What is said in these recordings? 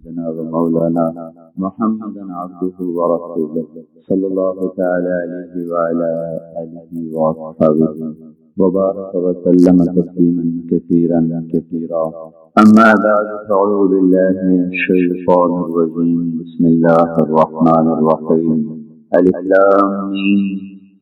سيدنا ومولانا محمدا عبده ورسوله صلى الله تعالى عليه وعلى آله وأصحابه وبارك وسلم تسليما كثيرا كثيرا. أما بعد فأعوذ بالله من الشيطان الرجيم. بسم الله الرحمن الرحيم. ألف لام ميم.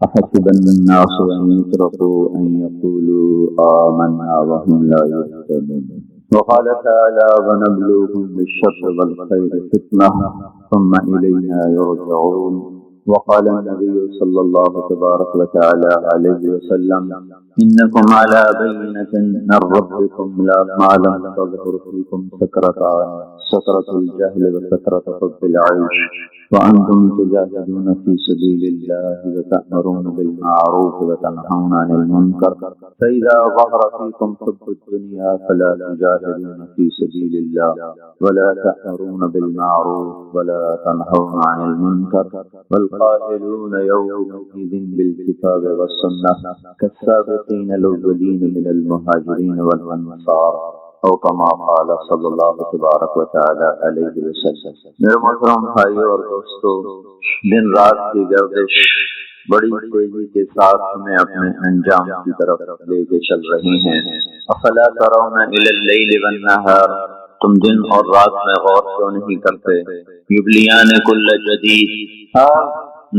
أحسب الناس أن يتركوا أن يقولوا آمنا وهم لا يفتنون. وقال تعالى ونبلوكم بالشر والخير فتنة ثم إلينا يرجعون. وقال النبي صلى الله تبارك وتعالى عليه وسلم إنكم على بينة من ربكم لا ما لم تظهر فيكم سكرة الجهل وسكرة حب العيش وأنتم تجاهدون في سبيل الله وتأمرون بالمعروف وتنهون عن المنكر فإذا ظهر فيكم حب الدنيا فلا تجاهدون في سبيل الله ولا تأمرون بالمعروف ولا تنهون عن المنكر والقائلون يومئذ بالكتاب والسنة كالسابقين الأولين من المهاجرين والأنصار او کما قال صلی اللہ تبارک و تعالی علیہ وسلم. میرے محترم بھائیو اور دوستو، دن رات کی گردش بڑی تیزی کے ساتھ ہمیں اپنے انجام کی طرف لے کے چل رہی ہیں. افلا ترون الی اللیل والنہار، تم دن اور رات میں غور کیوں نہیں کرتے؟ یبلیان کل جدید،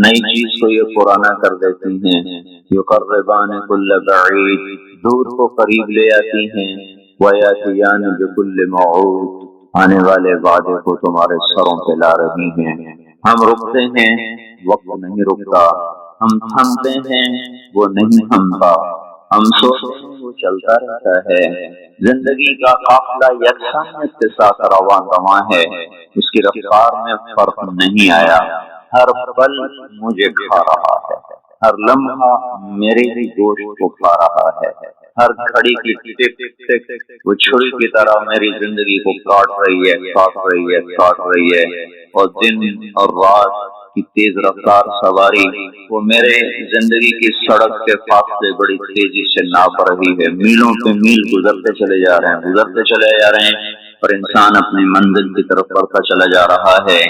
نئی چیز کو یہ پرانا کر دیتی ہیں. یقربان کل بعید، دور کو قریب لے آتی ہیں. وَيَأْتِيَانِ بِكُلِّ مَوْعُودٍ، آنے والے وعدے کو تمہارے سروں پہ لا رہی ہیں. ہم رکتے ہیں، وقت نہیں رکتا. ہم تھمتے ہیں، وہ نہیں تھمتا. ہم سوچتے ہیں، وہ چلتا رہتا ہے. زندگی کا قافلہ یکسانیت کے ساتھ رواں رواں ہے. اس کی رفتار میں فرق نہیں آیا. ہر پل مجھے کھا رہا ہے، ہر لمحہ میرے ہی گوشت کو کھا رہا ہے. ہر گھڑی کی ٹک ٹک وہ چھری کی طرح میری زندگی کو کاٹ رہی ہے، کاٹ رہی ہے، کاٹ رہی ہے. اور دن اور رات کی تیز رفتار سواری وہ میرے زندگی کی سڑک کے فاصلے بڑی تیزی سے ناپ رہی ہے. میلوں پہ میل گزرتے چلے جا رہے ہیں، گزرتے چلے جا رہے ہیں، اور انسان اپنی منزل کی طرف بڑھتا چلا جا رہا ہے.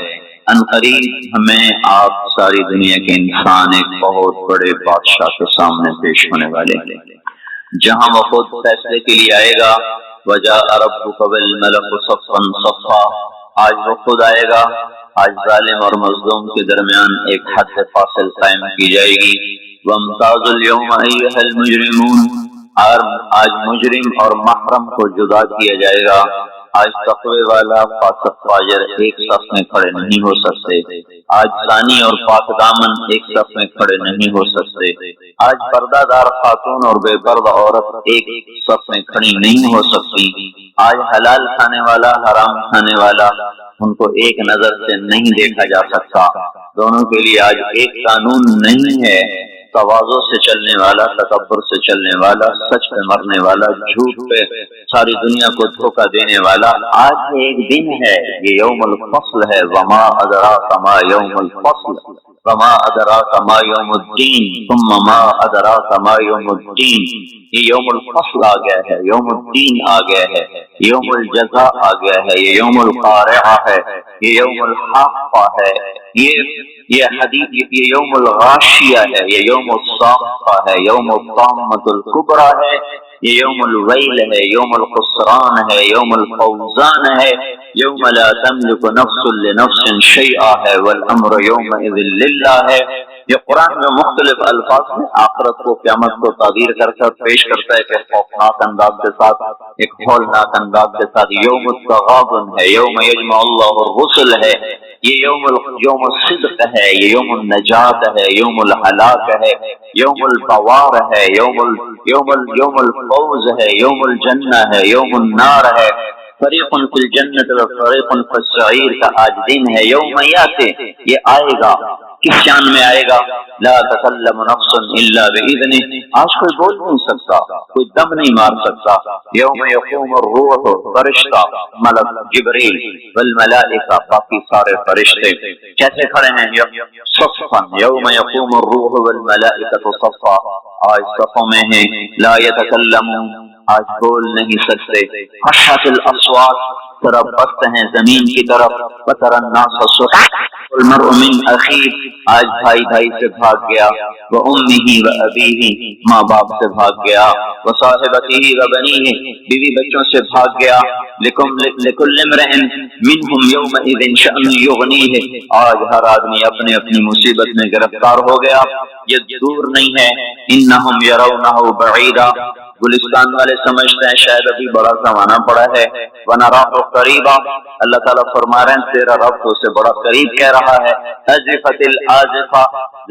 عنقریب ہمیں آپ ساری دنیا کے انسان ایک بہت بڑے بادشاہ کے سامنے پیش ہونے والے ہیں، جہاں وہ خود فیصلے کے لیے آئے گا. وَجَاءَ رَبُّكَ وَالْمَلَكُ صَفًّا صَفًّا، آج وہ خود آئے گا. آج ظالم اور مظلوم کے درمیان ایک حد فاصل قائم کی جائے گی. وَامْتَازُوا الْيَوْمَ أَيُّهَا الْمُجْرِمُونَ، آج مجرم اور محرم کو جدا کیا جائے گا. آج تقوی والا فاسق فاجر ایک صف میں کھڑے نہیں ہو سکتے. آج زانی اور پاک دامن ایک صف میں کھڑے نہیں ہو سکتے. آج پردہ دار خاتون اور بے پردہ عورت ایک صف میں کھڑی نہیں ہو سکتی. آج حلال کھانے والا حرام کھانے والا ان کو ایک نظر سے نہیں دیکھا جا سکتا. دونوں کے لیے آج ایک قانون نہیں ہے. تواضع سے چلنے والا، تکبر سے چلنے والا، سچ پہ مرنے والا، جھوٹ پہ ساری دنیا کو دھوکہ دینے والا. آج یہ ایک دن ہے، یہ یوم الفصل ہے. وما ادراک ما یوم الفصل وما ادراک ما یوم الدین ثم ما ادراک ما یوم الدین. یہ یوم الفصل آ گیا ہے، یوم الدین آ گیا ہے، یوم الجزاء آ گیا ہے، یہ یوم القارعہ ہے، یہ یوم الحاقہ ہے، یہ حدیث، یہ یوم الغاشیہ ہے، یہ یوم الصاخہ ہے، یوم الطامۃ الکبریٰ ہے، یہ یوم الویل ہے، یوم الخسران ہے، یوم الفوزان ہے، یوم لا تملک نفس لنفس شیئا ہے، والامر یومئذ للہ ہے. یہ قرآن میں مختلف الفاظ میں آخرت کو، قیامت کو تعبیر کر کر پیش کرتا ہے کہ خوفناک انداز کے ساتھ، ایک ہولناک انداز کے ساتھ. یوم التغابن ہے، یوم یجمع اللہ الرسل ہے، یہ یوم الصدق ہے، یہ یوم النجات ہے، یوم الہلاک ہے، یوم البوار ہے، یوم الفوز ہے، یوم الجنہ ہے، یوم النار ہے. فریق فی الجنت و فریق فی السعیر کا آج دن ہے. یوم یاتی، یہ آئے گا. کس شان میں آئے گا؟ لا تکلم نفس الا باذنہ، آج کوئی بول نہیں سکتا، کوئی دم نہیں مار سکتا. یوم یقوم الروح، فرشتہ ملک جبریل والملائکہ، باقی سارے فرشتے کیسے کھڑے ہیں؟ صفا، یوم یقوم الروح والملائکہ صفا، آج صفوں میں ہیں. لا یتکلمون، آج بول نہیں سکتے. خشعت الاصوات، طرف پست ہیں زمین کی طرف. وَتَرَى النَّاسَ سُرَّعًا وَالْمَرْءُ مِنْ أَخِيهِ آج بھائی بھائی سے بھاگ گیا. وَأُمِّهِ وَأَبِيهِ ماں باپ سے بھاگ گیا. وَصَاحِبَتِهِ وَبَنِيهِ بیوی بچوں سے بھاگ گیا. لِكُلِّ امْرِئٍ مِّنْهُمْ يَوْمَئِذٍ شَأْنٌ يُغْنِيهِ آج ہر آدمی اپنی اپنی مصیبت میں گرفتار ہو گیا. یہ دور نہیں ہے. إِنَّهُمْ يَرَوْنَهُ بَعِيدًا گلستان والے سمجھتے ہیں شاید ابھی بڑا زمانہ پڑا ہے. وَنَرَاهُ قَرِيبًا اللہ تعالیٰ فرما رہے ہیں تیرا رب تو اسے بڑا قریب کہہ رہا ہے. أَزِفَتِ الْآزِفَةُ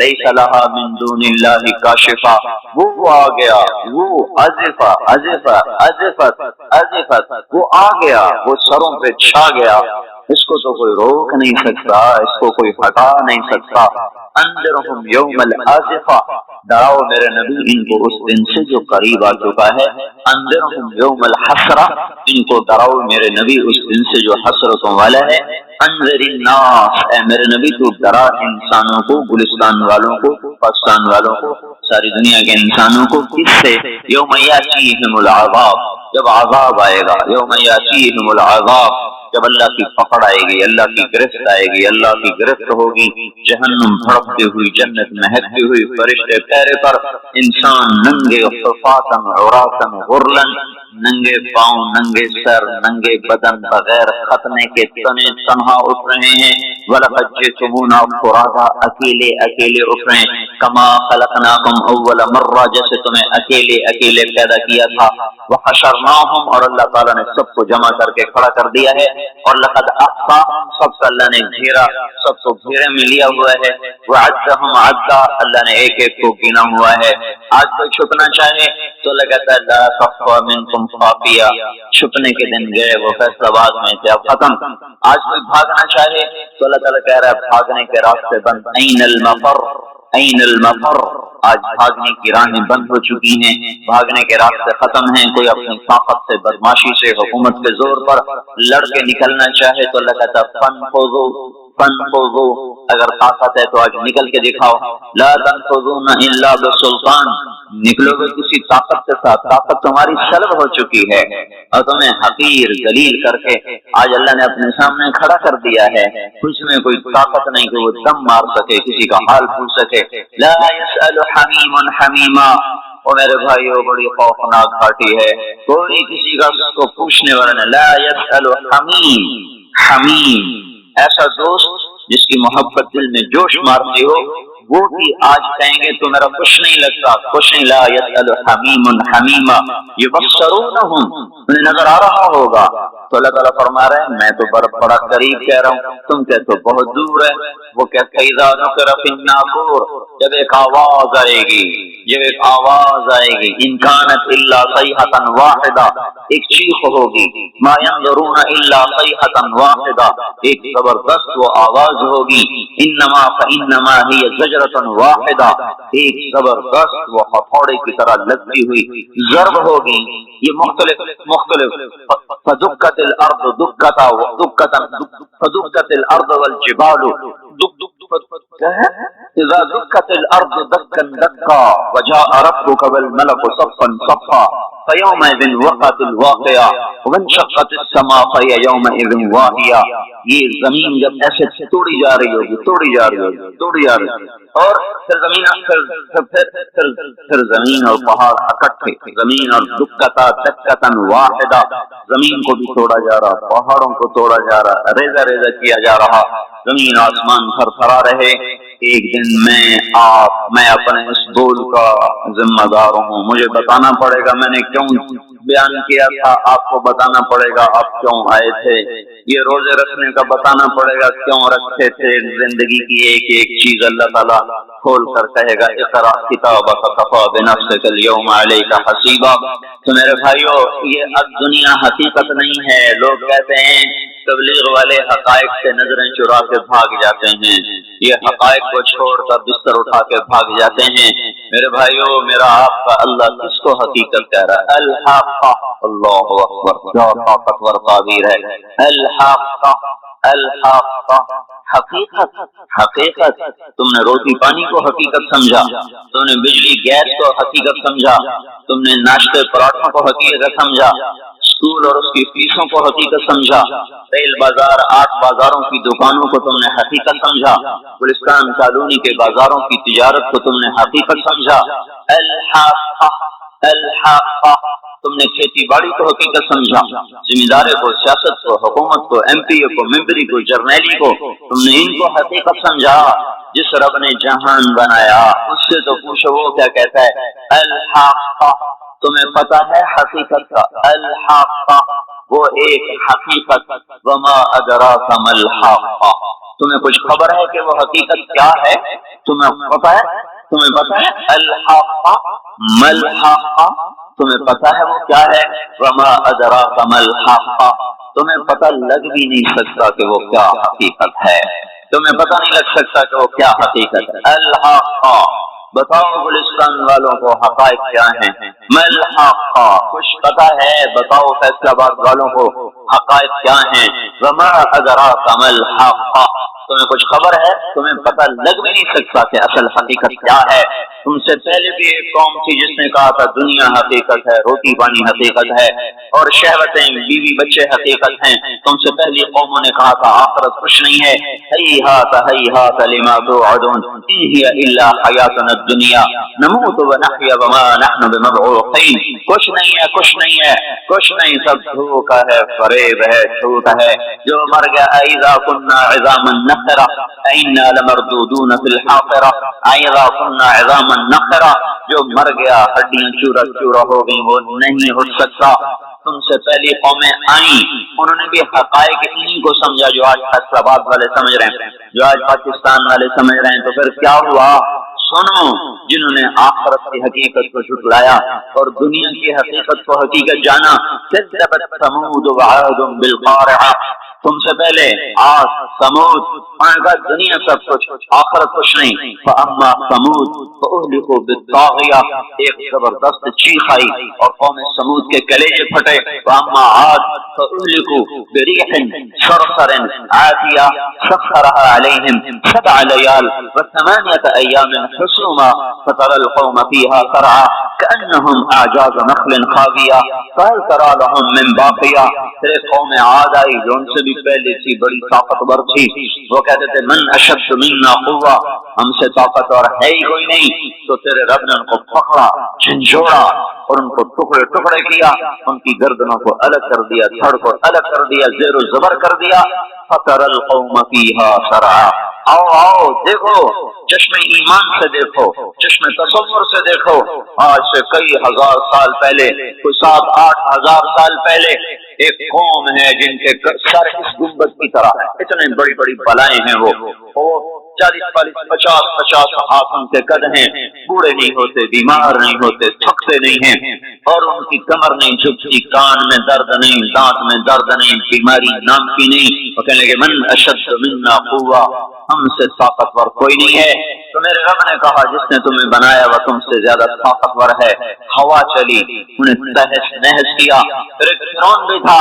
لَيْسَ لَهَا مِن دُونِ اللَّهِ كَاشِفَةٌ وہ آ گیا. وہ أزفت وہ آ گیا. وہ سروں پہ چھا گیا. اس کو تو کوئی روک نہیں سکتا. اس کو کوئی ہٹا نہیں سکتا. انذرہم یوم الآزفہ ڈراؤ میرے نبی ان کو اس دن سے جو قریب آ چکا ہے. انذرہم یوم الحسرہ ان کو ڈراؤ میرے نبی اس دن سے جو حسرتوں والا ہے. انذر الناس اے میرے نبی تو ڈرا انسانوں کو, گلستان والوں کو, پاکستان والوں کو, ساری دنیا کے انسانوں کو. کس سے؟ یوم یاتیہم العذاب جب عذاب آئے گا. یوم یاتیہم العذاب جب اللہ کی پکڑ آئے گی, اللہ کی گرفت آئے گی, اللہ کی گرفت ہوگی. جہنم بھڑکتی ہوئی, جنت مہکتی ہوئی, فرشتے پیرے پر, انسان ننگے حفاظاً عراةً غرلاً ننگے پاؤں, ننگے سر, ننگے بدن, بغیر ختنے کے تنے تنہا اٹھ رہے ہیں. وَلَقَدْ جِئْتُمُونَا فُرَادَىٰ اکیلے اکیلے اٹھ رہے ہیں. كَمَا خَلَقْنَاكُمْ أَوَّلَ مَرَّةٍ جیسے تمہیں اکیلے اکیلے پیدا کیا تھا. وَحَشَرْنَاهُمْ اور اللہ تعالیٰ نے سب کو جمع کر کے کھڑا کر دیا ہے. اور لقد احصاهم سب کو اللہ نے گھیرا, سب کو گھیرے میں لیا ہوا ہے. وعدهم عدا اللہ نے ایک ایک کو گنا ہوا ہے. آج کوئی چھپنا چاہے تو اللہ کہتا ہے لا تخفى منكم خافیہ, چھپنے کے دن گئے وہ فیصلہ باد میں سے اب ختم. آج کوئی بھاگنا چاہے تو اللہ تعالیٰ کہہ رہا ہے بھاگنے کے راستے بند. این المفر این المفر آج بھاگنے کی راہیں بند ہو چکی ہیں, بھاگنے کے راستے ختم ہیں. کوئی اپنی طاقت سے, بدماشی سے, حکومت کے زور پر لڑ کے نکلنا چاہے تو اللہ کہتا ہے فانفذوا اگر طاقت ہے تو آج نکل کے دکھاؤ. لا تنفذون الا بسلطان نکلو گے کسی طاقت کے ساتھ. طاقت تمہاری سلب ہو چکی ہے اور تمہیں حقیر ذلیل کر کے آج اللہ نے اپنے سامنے کھڑا کر دیا ہے. اس میں کوئی طاقت نہیں کہ وہ دم مار سکے, کسی کا حال پوچھ سکے. لا يسأل حمیم حمیما اور میرے بھائیو بڑی خوفناک گھاٹی ہے. کوئی کسی کا کو پوچھنے والا نہیں. لا يسأل حمیم حمیم ایسا دوست جس کی محبت دل میں جوش مارتی ہو وہ بھی آج کہیں گے تو میرا کچھ نہیں لگتا, کچھ نہیں. لا يسأل حمیم حمیما یبصرونہم انہیں نظر آ رہا ہوگا. تو اللہ تعالیٰ فرما رہے ہیں میں تو بڑا قریب کہہ رہا ہوں, تم کہتے تو بہت دور ہے. وہ کہتے ہیں اذا نقر فی الناقور جب ایک آواز آئے گی, جب ایک آواز آئے گی. ان کانت الا صیحۃ واحدہ ایک چیخ ہوگی. ما ينظرون الا صیحۃ واحدہ ایک زبردست وہ آواز ہوگی. انما فانما ہی زجرۃ واحدہ ایک زبردست وہ ہتھوڑے کی طرح لگتی ہوئی ضرب ہوگی. یہ مختلف فدکت الارض دکتا فدکت الارض والجبال اذا دکت الارض دکا دکا وجاء ربك والملك صفا صفا فيومئذ وقعت الواقعہ وانشقت السماء فهي يومئذ واهیہ. یہ زمین جب ایسے توڑی جا رہی ہوگی اور پھر زمین اور پہاڑ اکٹھے, زمین اور دکتا دکتا واحدہ زمین کو بھی توڑا جا رہا, پہاڑوں کو توڑا جا رہا, ریزہ ریزہ کیا جا رہا, زمین آسمان تھر تھرا رہے. ایک دن میں اپنے اس بول کا ذمہ دار ہوں. مجھے بتانا پڑے گا میں نے کیوں بیان کیا تھا, آپ کو بتانا پڑے گا آپ کیوں آئے تھے. یہ روزے رکھنے کا بتانا پڑے گا کیوں رکھتے تھے. زندگی کی ایک ایک چیز اللہ تعالیٰ کھول کر کہے گا اقرأ کتابک کفی بنفسک اليوم علیک حسیبا. تو میرے بھائیو یہ اب دنیا حقیقت نہیں ہے. لوگ کہتے ہیں تبلیغ والے حقائق سے نظریں چرا کے بھاگ جاتے ہیں, یہ حقائق کو چھوڑ کر بستر اٹھا کے بھاگ جاتے ہیں. میرے بھائیو میرا آپ کا اللہ کس کو حقیقت کہہ رہا ہے؟ الحق. اللہ اکبر کیا طاقتور تعبیر ہے. الحق حقیقت. تم نے روٹی پانی کو حقیقت سمجھا, تم نے بجلی گیس کو حقیقت سمجھا, تم نے ناشتے پراٹھوں کو حقیقت سمجھا, سود اور اس کی فیسوں کو حقیقت سمجھا، ریل بازار 8 بازاروں کی دکانوں کو تم نے حقیقت سمجھا، گلستان کالونی کے بازاروں کی تجارت کو تم نے حقیقت سمجھا، الحاقہ الحاقہ تم نے کھیتی باڑی کو حقیقت سمجھا، ذمہ کو، سیاست کو، حکومت کو، ایم پی کو، ممبری کو، جرنیلی کو، تم نے ان کو حقیقت سمجھا۔ جس رب نے جہان بنایا اس سے تو پوچھو وہ کیا کہتا ہے، الحاقہ تمہیں پتا ہے حقیقت کا، الحاقہ وہ ایک حقیقت، وما ادراک ما الحاقہ تمہیں کچھ خبر ہے کہ وہ حقیقت کیا ہے؟ تمہیں پتا ہے الحاقہ ما الحاقہ تمہیں پتا ہے وہ کیا ہے؟ وما ادراک ما الحاقہ تمہیں پتہ لگ بھی نہیں سکتا کہ وہ کیا حقیقت ہے، تمہیں پتہ نہیں لگ سکتا کہ وہ کیا حقیقت ہے۔ الحاقہ بتاؤ گلستان والوں کو حقائق کیا ہیں، ما الحاقہ کچھ پتہ ہے بتاؤ فیصلہ آباد والوں کو حقائق کیا ہیں، وما ادراک ما الحاقہ تمہیں کچھ خبر ہے، تمہیں پتہ لگ بھی نہیں سکتا کہ اصل حقیقت کیا ہے۔ تم سے پہلے بھی ایک قوم تھی جس نے کہا تھا دنیا حقیقت ہے، روٹی پانی حقیقت ہے، اور شہوتیں بیوی بچے حقیقت ہیں۔ تم سے پہلی قوموں نے کہا تھا آخرت کچھ نہیں ہے، ہیہات لما توعدون ان ہی الا حیاتنا الدنیا نموت ونحیا وما نحن بمبعوثین کچھ نہیں ہے، کچھ نہیں ہے، کچھ نہیں، سب دھوکا ہے، فریب ہے، جھوٹ ہے۔ جو مر گیا اذا كنا عظاما نخرا انا لمردودون في الحافرہ، اذا كنا عظاما نخرا جو مر گیا ہڈیاں چورا چورا ہو گئی وہ نہیں اٹھ سکتا۔ تم سے پہلی قومیں آئیں انہوں نے بھی حقائق انہی کو سمجھا جو آج فیصلہ آباد والے سمجھ رہے ہیں، جو آج پاکستان والے سمجھ رہے ہیں۔ تو پھر کیا ہوا؟ سنو، جنہوں نے آخرت کی حقیقت کو جھٹلایا اور دنیا کی حقیقت کو حقیقت جانا، کذبت ثمود وعاد بالقارعہ تم سے پہلے آج سمود کا دنیا سب کچھ آخرت کچھ نہیں۔ فاما ثمود فاہلکوا بالطاغیہ ایک زبردست چیخ آئی اور قوم سمود کے کلیجے پھٹے۔ فاما عاد فاہلکوا بریح صرصر عاتیہ سخرها علیہم 7 لیال و8 ایام حسوما فترى القوم فيها سرعا كأنهم اعجاز نخل خاویہ فهل ترى لهم من باقیہ پھر قوم عاد آئی جو ان سے بھی پہلے تھی، بڑی طاقتور تھی، وہ کہتے تھے من اشد منا قوہ ہم سے طاقتور ہے ہی کوئی نہیں۔ تو تیرے رب نے ان کو پکڑا، جھنجھوڑا اور ان کو ٹکڑے ٹکڑے کیا، ان کی گردنوں کو الگ کر دیا، دھڑ کو الگ کر دیا، زیر و زبر کر دیا۔ فتر القوم فیہا سرعا آؤ آؤ دیکھو، چشم ایمان سے دیکھو، چشم تصور سے دیکھو، آج سے کئی ہزار سال پہلے، کوئی 7-8 ہزار سال پہلے ایک قوم ہے جن کے سر اس گنبد کی طرح ہے، اتنے بڑی بڑی بلائیں ہیں، وہ 40-50 ہاتھ ان کے قد ہیں، بوڑھے نہیں ہوتے، بیمار نہیں ہوتے، تھکتے نہیں ہیں، اور ان کی کمر نہیں جھکتی، کان میں درد نہیں، دانت میں درد نہیں، بیماری نام کی نہیں۔ وہ کہنے لگے من اشد منا قوہ ہم سے طاقتور کوئی نہیں ہے۔ تو میرے رب نے کہا جس نے تمہیں بنایا وہ تم سے زیادہ طاقتور ہے۔ ہوا چلی، انہیں تہس نہس کیا۔ پھر ایک فرعون بھی تھا۔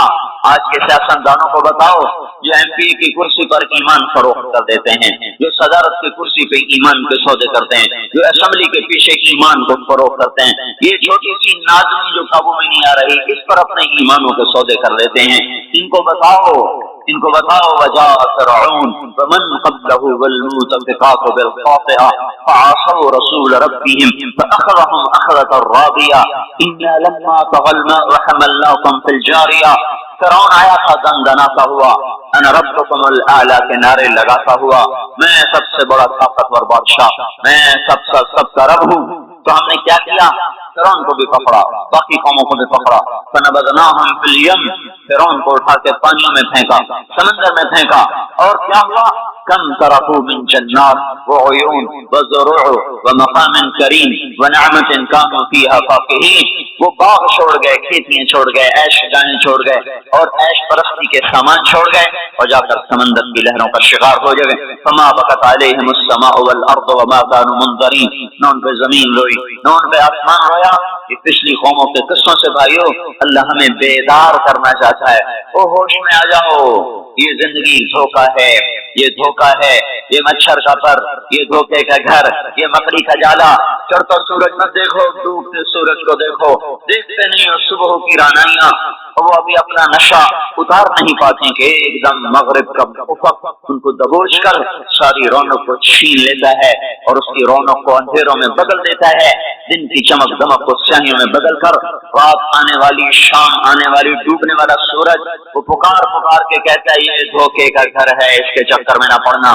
آج کے سیاستدانوں کو بتاؤ جو ایم پی کی کرسی پر ایمان فروخت کر دیتے ہیں، جو صدارت کی کرسی پہ ایمان کے سودے کرتے ہیں، جو اسمبلی کے پیچھے ایمان کو فروخت کرتے ہیں، یہ چھوٹی سی نازنی جو قابو میں نہیں آ رہی اس پر اپنے ایمانوں کے سودے کر لیتے ہیں۔ ان کو بتاؤ وجاء فرعون ومن قبله والمؤتفقات بالخاطئة فعصوا رسول ربهم فأخذهم أخذة رابية إنا لما طغى الماء حملناكم في الجارية۔ فرعون آیا تھا دندناتا ہوا، انا ربکم الاعلی کے نعرے لگاتا ہوا، میں سب سے بڑا طاقتور بادشاہ، میں سب کا رب ہوں۔ تو ہم نے کیا کیا؟ فرعون کو بھی پکڑا، باقی قوموں کو بھی پکڑا، فنبذناہم فی الیم فرعون کو اٹھا کے پانیوں میں پھینکا، سمندر میں پھینکا، اور کیا ہوا؟ کم ترکوا من جنات وعیون وزروع ومقام کریم ونعمت کانوا فیہا فاکہین۔ وہ باغ چھوڑ گئے، کھیتیاں چھوڑ گئے، عیش گاہیں چھوڑ گئے اور عیش پرستی کے سامان چھوڑ گئے اور جا کر سمندر کی لہروں کا شکار ہو گئے۔ فما بکت علیہم السماء والارض وما كانوا منظرین، نہ ان پہ زمین روئی نہ ان پہ آسمان رویا۔ یہ پچھلی قوموں کے قصوں سے بھائیو اللہ ہمیں بیدار کرنا چاہتا ہے۔ او ہوش میں آ جاؤ، یہ زندگی دھوکا ہے، یہ دھوکا ہے، یہ مچھر کا پر، یہ دھوکے کا گھر، یہ مکڑی کا جالا۔ چڑھتا سورج مت دیکھو، ڈوبتے سورج کو دیکھو، دیکھتے نہیں ہو صبح کی رانائیاں، اور وہ ابھی اپنا نشہ اتار نہیں پاتی کہ ایک دم مغرب کا افق ان کو دبوچ کر ساری رونق کو چھین لیتا ہے اور اس کی رونق کو اندھیروں میں بدل دیتا ہے، دن کی چمک دمک کو سیاہیوں میں بدل کر رات آنے والی، شام آنے والی، ڈوبنے والا سورج وہ پکار پکار کے کہتا ہے یہ دھوکے کا گھر ہے، اس کے چکر میں نہ پڑنا۔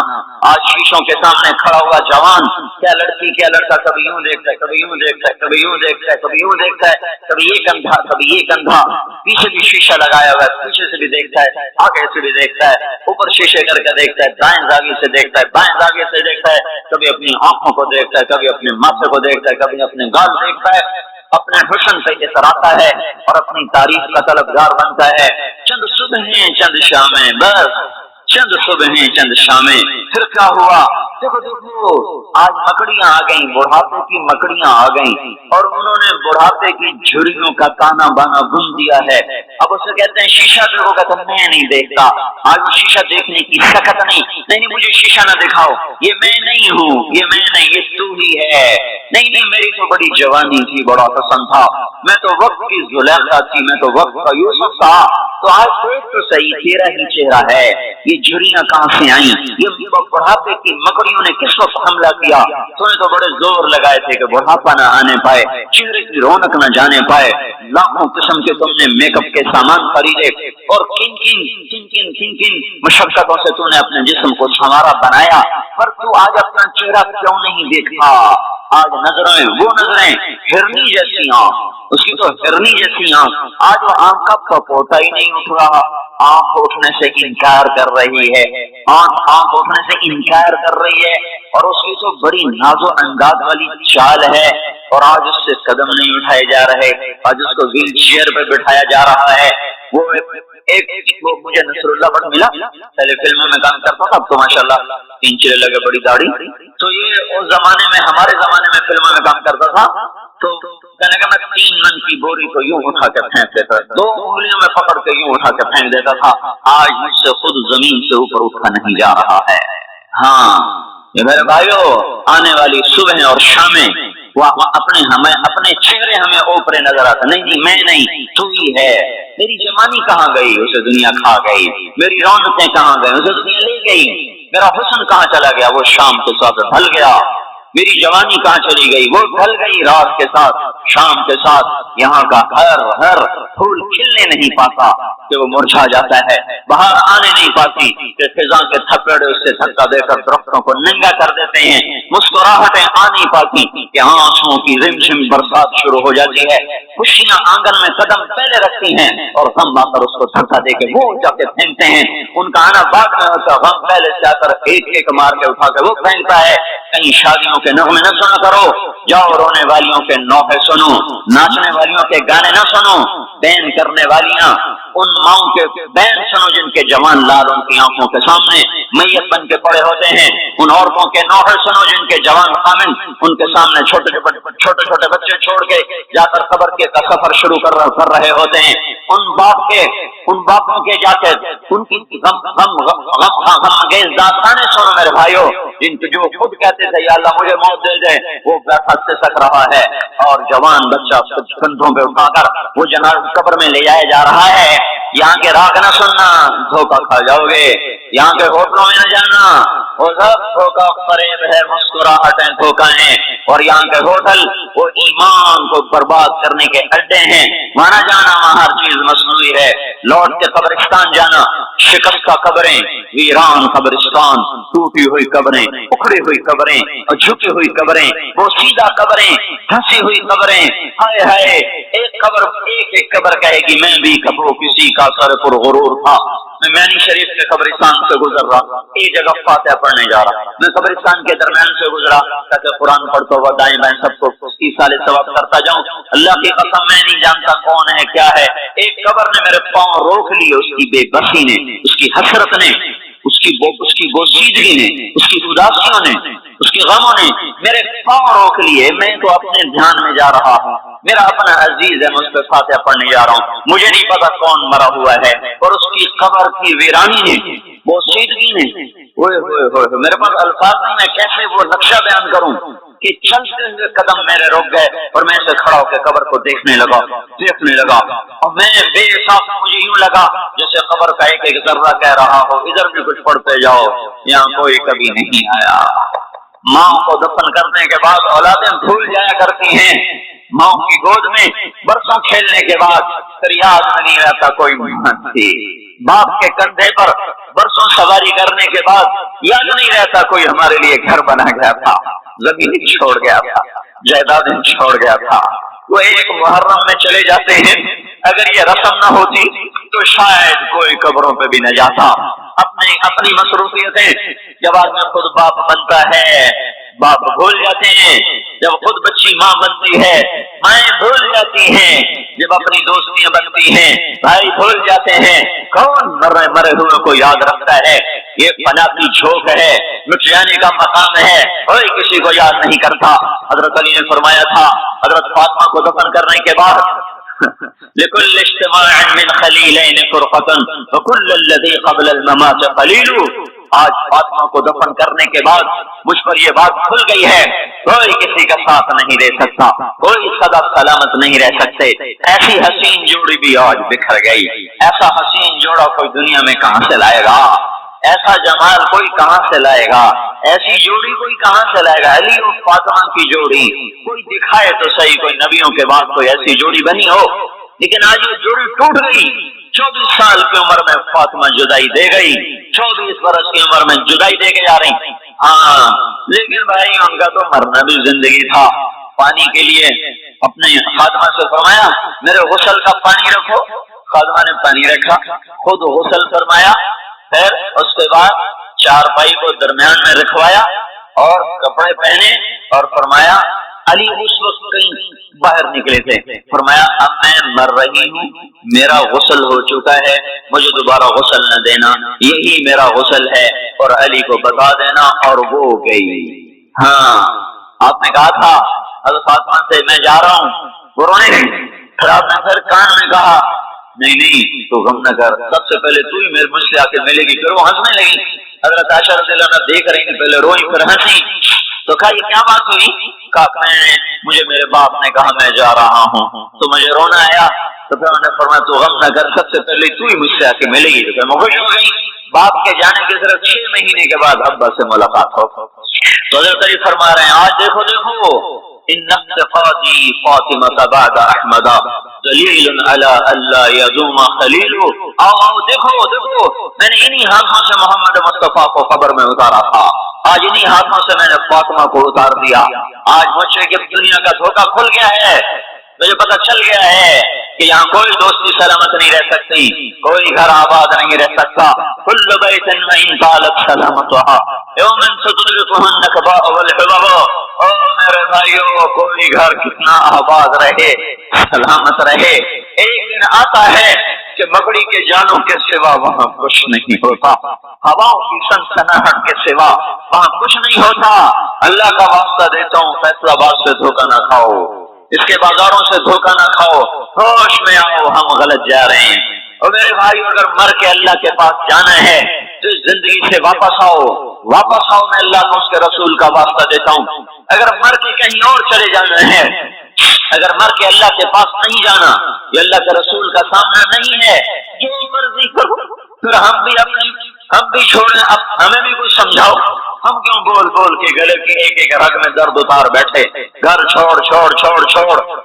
آج شیشوں کے سامنے کھڑا ہوا جوان کیا لڑکی کیا لڑکا کبھی یوں دیکھتا ہے، کبھی یوں دیکھتا ہے، کبھی یوں دیکھتا ہے، کبھی یوں دیکھتا ہے، کبھی یہ کندھا کبھی یہ کندھا، پیچھے بھی شیشہ لگایا ہوا ہے، پیچھے سے بھی دیکھتا ہے، آگے سے بھی دیکھتا ہے، اوپر شیشے کر کے دیکھتا ہے، دائیں زاویے سے دیکھتا ہے، بائیں زاویے سے دیکھتا ہے، کبھی اپنی آنکھوں کو دیکھتا ہے، کبھی اپنے ماتھے کو دیکھتا ہے، کبھی اپنے گال دیکھتا ہے، اپنے حسن سے اتراتا ہے اور اپنی تعریف کا طلبگار بنتا ہے۔ چند صبحیں چند شامیں، بس چند صبحیں چند شامیں، پھر کیا ہوا؟ دیکھو دیکھو آج مکڑیاں آ گئیں، بڑھاپے کی مکڑیاں آ گئیں اور انہوں نے بڑھاپے کی جھریوں کا تانا بانا بن دیا ہے۔ اب اسے کہتے ہیں شیشہ دیکھو، کہتا میں نہیں دیکھتا۔ آج وہ شیشہ دیکھنے کی سکت نہیں مجھے شیشہ نہ دکھاؤ، یہ میں نہیں ہوں، یہ میں نہیں، یہ تو ہی ہے۔ نہیں میری تو بڑی جوانی تھی، بڑا حسن تھا، میں تو وقت کی زلیخا تھی، میں تو وقت کا یوسف تھا۔ تو آج دیکھ تو صحیح، تیرا ہی چہرہ ہے، یہ جھریاں کہاں سے آئیں؟ یہ بڑھاپے کی مکڑیوں نے کس وقت حملہ کیا؟ تو نے تو بڑے زور لگائے تھے کہ بڑھاپا نہ آنے پائے، چہرے کی رونق نہ جانے پائے، لاکھوں قسم کے تم نے میک اپ کے سامان خریدے اور کن مشقتوں سے تو نے اپنے جسم کو سنوارا بنایا، پر تو آج اپنا چہرہ کیوں نہیں دیکھا؟ آج نظریں وہ نظریں ہرنی جیسی آنکھ، اس کی تو ہرنی جیسی آنکھ، آج وہ آنکھ کا پپوتا ہی نہیں اٹھ رہا، آنکھ اٹھنے سے انکار کر رہی ہے، آنکھ اٹھنے سے انکار کر رہی ہے، اور اس کی تو بڑی ناز و انداز والی چال ہے، اور آج اس سے قدم نہیں اٹھائے جا رہے، آج اس کو ویل چیئر پہ بٹھایا جا رہا ہے۔ وہ وہ مجھے نصر اللہ بٹ ملا، پہلے فلموں میں کام کرتا تھا، اب تو ماشاءاللہ 3 چلے لگے، بڑی داڑھی، تو یہ اس زمانے میں ہمارے زمانے میں فلموں میں کام کرتا تھا، تو کہنے کا میں 3 من کی بوری کو یوں اٹھا کے پھینک دیتا تھا، 2 انگلیوں میں پکڑ کے یوں اٹھا کے پھینک دیتا تھا، آج مجھ سے خود زمین سے اوپر اٹھا نہیں جا رہا ہے۔ ہاں یہ میرے بھائیو، آنے والی صبح اور شامیں وہ اپنے چہرے ہمیں اوپرے نظر آتا، نہیں میں نہیں، تو ہی ہے۔ میری جوانی کہاں گئی؟ اسے دنیا کھا گئی۔ میری رونقیں کہاں گئی؟ اسے دنیا لے گئی۔ میرا حسن کہاں چلا گیا؟ وہ شام کے ساتھ ڈھل گیا۔ میری جوانی کہاں چلی گئی؟ وہ ڈھل گئی رات کے ساتھ، شام کے ساتھ۔ یہاں کا ہر پھول کھلنے نہیں پاتا کہ وہ مرجھا جاتا ہے، باہر آنے نہیں پاتی کہ خزاں کے تھپڑے اس سے دھکا دے کر درختوں کو ننگا کر دیتے ہیں، مسکراہٹیں آ نہیں پاتی کہ آنسوؤں کی رمجھم برسات شروع ہو جاتی ہے، خوشیاں آنگن میں قدم پہلے رکھتی ہیں اور غم آ کر اس کو دھکا دے کے وہ جا کے پھینکتے ہیں۔ ان کا آنا بعد میں ہوتا، غم پہلے سے آ کر ایک مار کے اٹھا کے وہ پھینکتا ہے۔ کہیں شادیوں کے نغمے نہ سنا کرو، جاؤ رونے والیوں کے نوحے سنو، ناچنے والیوں کے گانے نہ سنو، بین کرنے والیاں ان ماؤں کے بین سنو جن کے جوان لال ان کی آنکھوں کے سامنے میت بن کے پڑے ہوتے ہیں، ان عورتوں کے نوحے سنو جن کے جوان خامن ان کے سامنے چھوٹے بچے چھوڑ کے جا کر قبر کے کا سفر شروع کر رہے ہوتے ہیں، ان باپوں کے جا کے ان کی غم انگیز داستانیں سنو میرے بھائیو، جن جو خود کہتے تھے یا اللہ مجھے موت دے دے، وہ بیٹھا سے سک رہا ہے، اور جوان بچہ کندھوں پہ اٹھا کر وہ جنازہ قبر میں لے جایا جا رہا ہے۔ یہاں کے راگ نہ سننا، دھوکہ کھا جاؤ گے، یہاں کے ہوٹلوں میں نہ جانا، وہ سب دھوکہ فریب ہے، مسکراہٹیں دھوکہ ہیں، اور یہاں کے ہوٹل وہ ایمان کو برباد کرنے کے اڈے ہیں، وہاں نہ جانا، وہاں ہر چیز مصنوعی ہے۔ لوٹ کے قبرستان جانا، شکستہ قبریں، ویران قبرستان، ٹوٹی ہوئی قبریں، اکھڑی ہوئی قبریں، اور جھکی ہوئی قبریں، وہ سیدھا قبریں، دھسی ہوئی قبریں، ہائے ہائے، ایک قبر کہے گی میں بھی کبھی کسی کا سر پر غرور تھا۔ میں مینی شریف کے قبرستان سے گزر رہا، ایک جگہ فاتحہ پڑھنے جا رہا، میں قبرستان کے درمیان سے گزرا تاکہ قرآن پڑھتا ہوا دائیں بائیں سب کو ایصال ثواب کرتا جاؤں۔ اللہ کی قسم میں نہیں جانتا کون ہے کیا ہے، ایک قبر نے میرے پاؤں روک لیے، اس کی بے بسی نے، اس کی حسرت نے، اس کی بوسیدگی نے، اس کی اداسیوں نے، اس کے غموں نے میرے پاؤں روک لیے۔ میں تو اپنے دھیان میں جا رہا ہوں، میرا اپنا عزیز ہے، مجھ پہ فاتحہ پڑھنے جا رہا ہوں، مجھے نہیں پتا کون مرا ہوا ہے، اور اس کی قبر کی ویرانی نے، بوسیدگی نے، میرے پاس الفاظ نہیں، میں کیسے وہ نقشہ بیان کروں۔ کہ چلتے ہوئے قدم میرے رک گئے اور میں سے کھڑا ہو کے قبر کو دیکھنے لگا اور میں بے حساب مجھے یوں لگا جیسے قبر کا ایک ایک ذرہ کہہ رہا ہو ادھر بھی کچھ پڑھتے جاؤ، یہاں کوئی کبھی نہیں آیا۔ ماں کو دفن کرنے کے بعد اولادیں بھول جایا کرتی ہیں، ماں کی گود میں برسوں کھیلنے کے بعد پھر یاد نہیں رہتا کوئی محنت تھی، باپ کے کندھے پر برسوں سواری کرنے کے بعد یاد نہیں رہتا کوئی ہمارے لیے گھر بنا گیا تھا، زمین چھوڑ گیا تھا، جائیدادیں چھوڑ گیا تھا۔ وہ ایک محرم میں چلے جاتے ہیں، اگر یہ رسم نہ ہوتی تو شاید کوئی قبروں پہ بھی نہ جاتا۔ اپنی مصروفیتیں جب آدمی خود باپ بنتا ہے باپ بھول جاتے ہیں، جب خود بچی ماں بنتی ہے مائیں بھول جاتی ہیں، جب اپنی دوستیاں بنتی ہیں بھائی بھول جاتے ہیں۔ کون مرے ہوئے کو یاد رکھتا ہے؟ یہ فنا کی جھوک ہے، مٹ جانے کا مقام ہے، کوئی کسی کو یاد نہیں کرتا۔ حضرت علی نے فرمایا تھا حضرت فاطمہ کو دفن کرنے کے بعد لكل اجتماع من خليلين فرقة وكل الذي قبل الممات قليل۔ آج فاطمہ کو دفن کرنے کے بعد مجھ پر یہ بات کھل گئی ہے، کوئی کسی کا ساتھ نہیں دے سکتا، کوئی سدا سلامت نہیں رہ سکتے۔ ایسی حسین جوڑی بھی آج بکھر گئی، ایسا حسین جوڑا کوئی دنیا میں کہاں سے لائے گا؟ ایسا جمال کوئی کہاں سے لائے گا؟ ایسی جوڑی کوئی کہاں سے لائے گا؟ علی اور فاطمہ کی جوڑی کوئی دکھائے تو صحیح، کوئی نبیوں کے بعد کوئی ایسی جوڑی بنی ہو، لیکن آج یہ جوڑی ٹوٹ گئی۔ 24 سال کی عمر میں فاطمہ جدائی دے گئی، 24 برس کی عمر میں جدائی دے کے جا رہی۔ ہاں لیکن بھائی ان کا تو مرنا بھی زندگی تھا۔ پانی کے لیے اپنے خادمہ سے فرمایا میرے غسل کا پانی رکھو، خادمہ نے پانی رکھا، خود غسل فرمایا، پھر اس کے بعد چارپائی کو درمیان میں رکھوایا اور کپڑے پہنے اور فرمایا علی اس وقت کہیں باہر نکلے تھے، فرمایا اب میں مر رہی ہوں، میرا غسل ہو چکا ہے، مجھے دوبارہ غسل نہ دینا، یہی میرا غسل ہے اور علی کو بتا دینا، اور وہ گئی۔ ہاں آپ نے کہا تھا حضرت فاطمہ سے میں جا رہا ہوں، وہ رونے گئی، پھر آپ نے پھر کان میں کہا نہیں تو غم نہ کر، سب سے پہلے تو ہی میرے مجھ سے آ کے ملے گی۔ پھر وہ ہنسنے لگی، حضرت عائشہ رضی اللہ عنہا دیکھ رہی تھی، پہلے روئی پھر ہنسی، تو کہا یہ کیا بات ہوئی؟ کہا مجھے میرے باپ نے کہا میں جا رہا ہوں تو مجھے رونا آیا، تو پھر انہوں نے فرمایا تو غم نہ کر، سب سے پہلے تو ہی مجھ سے آ کے ملے گی۔ تو پھر میں خوش ہو گئی۔ باپ کے جانے کے صرف 6 مہینے کے بعد ابا سے ملاقات ہو، تو حضرت علی فرما رہے ہیں آج دیکھو ان اقتفادی فاطمہ بعد احمد دلیل علی اللہ یزوم خلیل۔ آؤ دیکھو میں نے انہی ہاتھوں سے محمد مصطفیٰ کو قبر میں اتارا تھا، آج انہی ہاتھوں سے میں نے فاطمہ کو اتار دیا۔ آج مجھ سے کہ دنیا کا دھوکہ کھل گیا ہے، مجھے پتہ چل گیا ہے کہ یہاں کوئی دوستی سلامت نہیں رہ سکتی، کوئی گھر آباد نہیں رہ سکتا۔ کل بیت وإن طالت سلامتها یوم ستدركها النكباء والحباب۔ او میرے بھائیو کوئی گھر کتنا آباد رہے سلامت رہے، ایک دن آتا ہے کہ مکڑی کے جانوں کے سوا وہاں کچھ نہیں ہوتا، ہواؤں کی سنسناہٹ کے سوا وہاں کچھ نہیں ہوتا۔ اللہ کا واسطہ دیتا ہوں فیصلہ آباد سے دھوکہ نہ کھاؤ، اس کے بازاروں سے دھوکہ نہ کھاؤ، ہوش میں آؤ ہم غلط جا رہے ہیں۔ اور میرے بھائی اگر مر کے اللہ کے پاس جانا ہے تو اس زندگی سے واپس آؤ میں اللہ کو اس کے رسول کا واسطہ دیتا ہوں۔ اگر مر کے کہیں اور چلے جانا ہے، اگر مر کے اللہ کے پاس نہیں جانا، یہ اللہ کے رسول کا سامنا نہیں ہے، جو مرضی کرو، پھر ہم بھی چھوڑیں، اب ہمیں بھی کچھ سمجھاؤ، ہم کیوں بول کے گلے کی ایک رگ میں درد اتار بیٹھے، گھر چھوڑ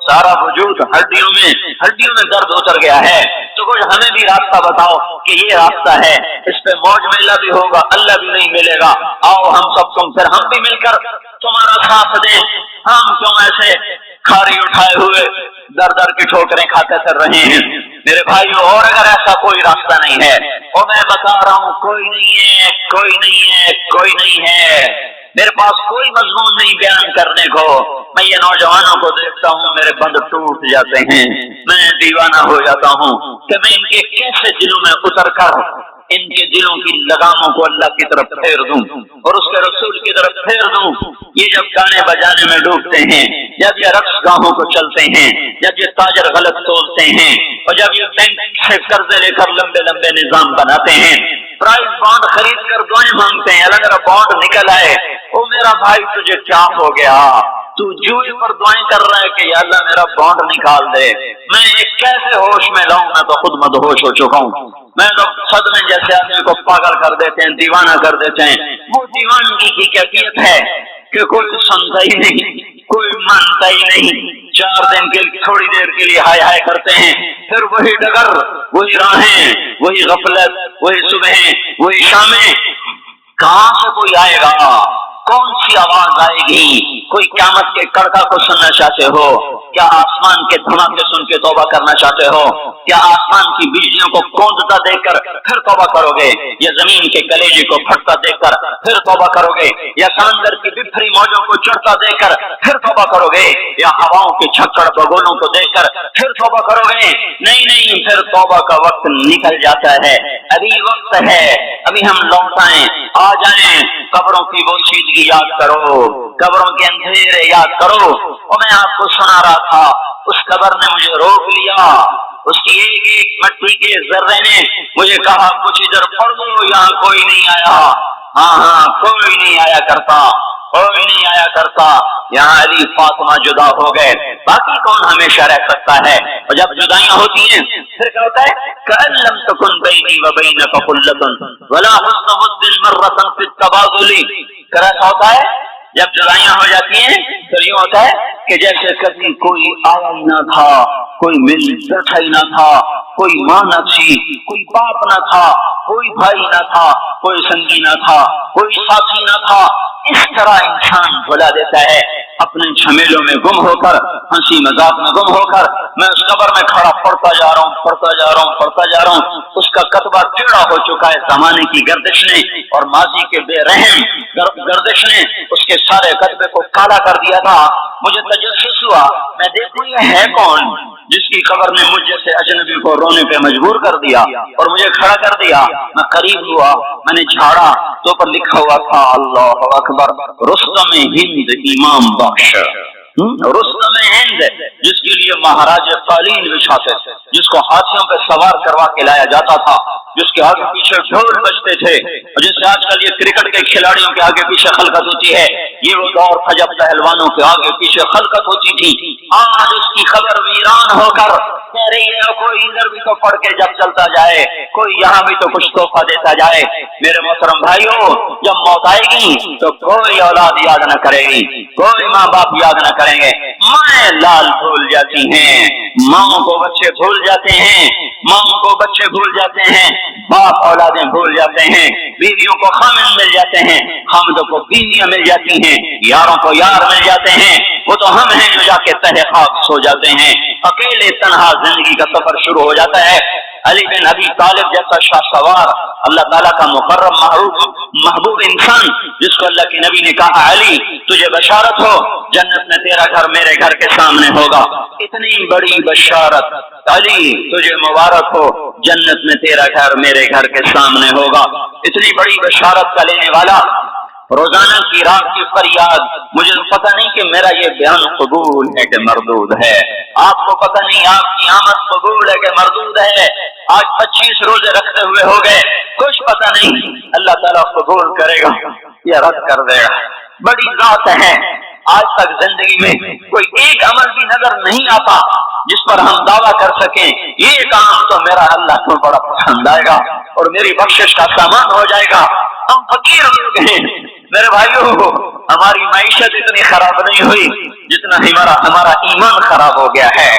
سارا وجود ہڈیوں میں درد اتر گیا ہے، تو کچھ ہمیں بھی راستہ بتاؤ کہ یہ راستہ ہے، اس پہ موج میلہ بھی ہوگا، اللہ بھی نہیں ملے گا، آؤ ہم سب پھر ہم بھی مل کر تمہارا ساتھ دیں، ہم کیوں ایسے کھاری اٹھائے ہوئے در کی ٹھوکریں کھاتے پھر رہے ہیں۔ میرے بھائیو اور اگر ایسا کوئی راستہ نہیں ہے، اور میں بتا رہا ہوں کوئی نہیں ہے، میرے پاس کوئی مضمون نہیں بیان کرنے کو، میں یہ نوجوانوں کو دیکھتا ہوں میرے بند ٹوٹ جاتے ہیں، میں دیوانہ ہو جاتا ہوں کہ میں ان کے کیسے دلوں میں اتر کر ان کے دلوں کی لگاموں کو اللہ کی طرف پھیر دوں اور اس کے رسول کی طرف پھیر دوں۔ یہ جب گانے بجانے میں ڈوبتے ہیں، جب یہ رقص گاہوں کو چلتے ہیں، جب یہ تاجر غلط تولتے ہیں، اور جب یہ بینک سے قرضے لے کر لمبے نظام بناتے ہیں، پرائز بانڈ خرید کر دعائیں مانگتے ہیں اللہ میرا بانڈ نکل آئے، او میرا بھائی تجھے کیا ہو گیا؟ تو جوئی پر دعائیں کر رہا ہے کہ یا اللہ میرا بانڈ نکال دے، میں کیسے ہوش میں لاؤں، میں تو خود مدہوش ہو چکا ہوں، میں تو صدمے جیسے آدمی کو پاگل کر دیتے ہیں، دیوانہ کر دیتے ہیں۔ وہ دیوانگی کی کیفیت ہے کہ کوئی سنتا ہی نہیں، کوئی مانتا ہی نہیں، 4 دن کے تھوڑی دیر کے لیے ہائے ہائے کرتے ہیں، پھر وہی ڈگر، وہی راہیں، وہی غفلت، وہی صبحیں، وہی شامیں۔ کہاں سے کوئی آئے گا؟ کون سی آواز آئے گی؟ کوئی قیامت کے کڑکا کو سننا چاہتے ہو؟ کیا آسمان کے دھماکے سن کے توبہ کرنا چاہتے ہو؟ کیا آسمان کی بجلیوں کو گونجتا دیکھ کر پھر توبہ کرو گے، یا زمین کے کلیجے کو پھٹتا دیکھ کر پھر توبہ کرو گے، یا سمندر کی بفری موجوں کو چڑھتا دیکھ کر پھر توبہ کرو گے، یا ہواؤں کے چھکڑ بگولوں کو دیکھ کر پھر توبہ کرو گے؟ نہیں نہیں، پھر توبہ کا وقت نکل جاتا ہے، ابھی وقت ہے، ابھی ہم لوٹ آئیں، آ جائیں، قبروں کی وہ چیزیں یاد کرو، قبروں کے اندھیرے یاد کرو۔ اور میں آپ کو سنا رہا تھا، اس قبر نے مجھے روک لیا، اس کی ایک ایک مٹی کے ذرے نے مجھے کہا کچھ ادھر پڑھ دو، یہاں کوئی نہیں آیا۔ ہاں کوئی نہیں آیا کرتا، کوئی نہیں آیا کرتا، یہاں علی فاطمہ جدا ہو گئے، باقی کون ہمیشہ رہ سکتا ہے؟ اور جب جدائیاں ہوتی ہیں پھر کیا ہوتا ہے؟ کأن لم تکن بینی وبینک خلۃ ولا حسن ود مرۃ فی التبادل۔ ایسا ہوتا ہے جب جدائیاں ہو جاتی ہیں تو یوں ہوتا ہے کہ جیسے کبھی کوئی آیا ہی نہ تھا، کوئی مل بیٹھا ہی نہ تھا، کوئی ماں نہ تھی، کوئی باپ نہ تھا، کوئی بھائی نہ تھا، کوئی سنگی نہ تھا، کوئی ساتھی نہ تھا۔ اس طرح انسان بھلا دیتا ہے، اپنے جھمیلوں میں گم ہو کر، ہنسی مذاق میں گم ہو کر۔ میں اس قبر میں کھڑا پڑھتا جا رہا ہوں، پڑھتا جا رہا ہوں، پڑھتا جا رہا ہوں، اس کا کتبہ ٹیڑھا ہو چکا ہے زمانے کی گردش نے اور ماضی کے بے رحم گردش نے اس کے سارے کتبے کو کالا کر دیا تھا۔ مجھے تجسس ہوا، میں دیکھوں یہ ہے کون جس کی قبر نے مجھ جیسے اجنبی کو رونے پہ مجبور کر دیا اور مجھے کھڑا کر دیا۔ میں قریب ہوا، میں نے جھاڑا تو پر لکھا ہوا تھا اللہ اکبر، رستم ہند امام بخش۔ رستم ہند جس کے لیے مہاراج قالین بچھاتے تھے، جس کو ہاتھیوں پہ سوار کروا کے لایا جاتا تھا، جس کے آگے پیچھے ڈھول بجتے تھے، اور جس سے آج کل یہ کرکٹ کے کھلاڑیوں کے آگے پیچھے خلقت ہوتی ہے، یہ وہ دور تھا جب پہلوانوں کے آگے پیچھے خلقت ہوتی تھی۔ آج اس کی خبر ویران ہو کر کہہ رہی ہے کوئی ادھر بھی تو پڑھ کے جب چلتا جائے، کوئی یہاں بھی تو کچھ تحفہ دیتا جائے۔ میرے محترم بھائیوں، جب موت آئے گی تو کوئی اولاد یاد نہ کرے گی، کوئی ماں باپ یاد نہ کریں گے، مائیں لال بھول جاتی ہیں، ماں کو بچے بھول جاتے ہیں، ماں کو بچے بھول جاتے ہیں، باپ اولادیں بھول جاتے ہیں، بیویوں کو خامن مل جاتے ہیں، خامدوں کو بیویاں مل جاتی ہیں، یاروں کو یار مل جاتے ہیں، وہ تو ہم ہیں جو جا کے تہہ خاک سو جاتے ہیں، اکیلے تنہا زندگی کا سفر شروع ہو جاتا ہے۔ علی بن ابی طالب جیسا شاہ سوار، اللہ تعالیٰ کا مقرب محبوب انسان، جس کو اللہ کے نبی نے کہا علی تجھے بشارت ہو، جنت میں تیرا گھر میرے گھر کے سامنے ہوگا، اتنی بڑی بشارت علی تجھے مبارک ہو، جنت میں تیرا گھر میرے گھر کے سامنے ہوگا۔ اتنی بڑی بشارت کا لینے والا، روزانہ کی رات کی فریاد، مجھے پتہ نہیں کہ میرا یہ بیان قبول ہے کہ مردود ہے، آپ کو پتہ نہیں آپ کی آمد قبول ہے کہ مردود ہے۔ آج 25 روزے رکھتے ہوئے ہو گئے، کچھ پتہ نہیں اللہ تعالیٰ قبول کرے گا یا رد کر دے گا، بڑی ذات ہے۔ آج تک زندگی میں کوئی ایک عمل بھی نظر نہیں آتا جس پر ہم دعویٰ کر سکیں یہ کام تو میرا اللہ کو بڑا پسند آئے گا اور میری بخشش کا سامان ہو جائے گا۔ ہم فقیر لوگ ہیں میرے بھائیوں، ہماری معیشت اتنی خراب نہیں ہوئی جتنا ہمارا ایمان خراب ہو گیا ہے۔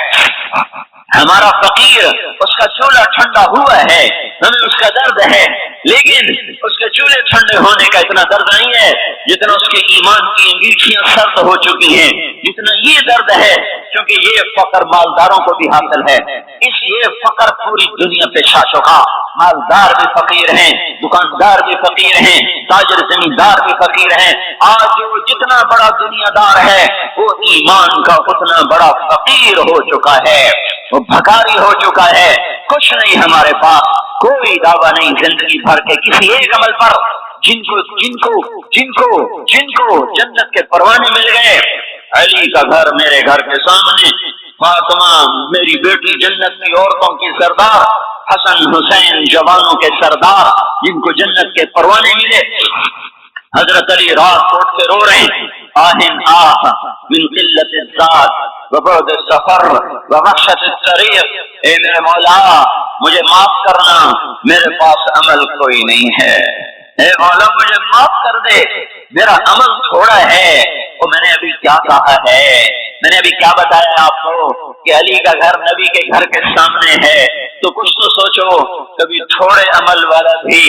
ہمارا فقیر اس کا چولہا ٹھنڈا ہوا ہے، ہمیں اس کا درد ہے، لیکن اس کے چولہے ٹھنڈے ہونے کا اتنا درد نہیں ہے جتنا اس کے ایمان کی انگیٹھیاں سرد ہو چکی ہیں، جتنا یہ درد ہے، کیونکہ یہ فقر مالداروں کو بھی حاصل ہے، اس یہ فقر پوری دنیا پہ چھا چکا۔ مالدار بھی فقیر ہیں، دکاندار بھی فقیر ہیں، تاجر زمیندار بھی فقیر ہیں۔ آج جو جتنا بڑا دنیا دار ہے وہ ایمان کا اتنا بڑا فقیر ہو چکا ہے، وہ بھکاری ہو چکا ہے۔ کچھ نہیں ہمارے پاس، کوئی دعویٰ نہیں زندگی بھر کے کسی ایک عمل پر، جن کو جنت کے پروانے مل گئے۔ علی کا گھر میرے گھر کے سامنے، فاطمہ میری بیٹی جنت کی عورتوں کی سردار، حسن حسین جوانوں کے سردار، جن کو جنت کے پروانے ملے۔ حضرت علی رات کو اٹھ کے رو رہے ہیں، آہن آہ من قلت الذات وبعد السفر ووحشت الطریق، اے میرے مولا مجھے معاف کرنا، میرے پاس عمل کوئی نہیں ہے، اے مولا مجھے معاف کر دے، میرا عمل تھوڑا ہے۔ اور میں نے ابھی کیا کہا ہے، میں نے ابھی کیا بتایا آپ کو کہ علی کا گھر نبی کے گھر کے سامنے ہے، تو کچھ تو سوچو، کبھی تھوڑے عمل والا بھی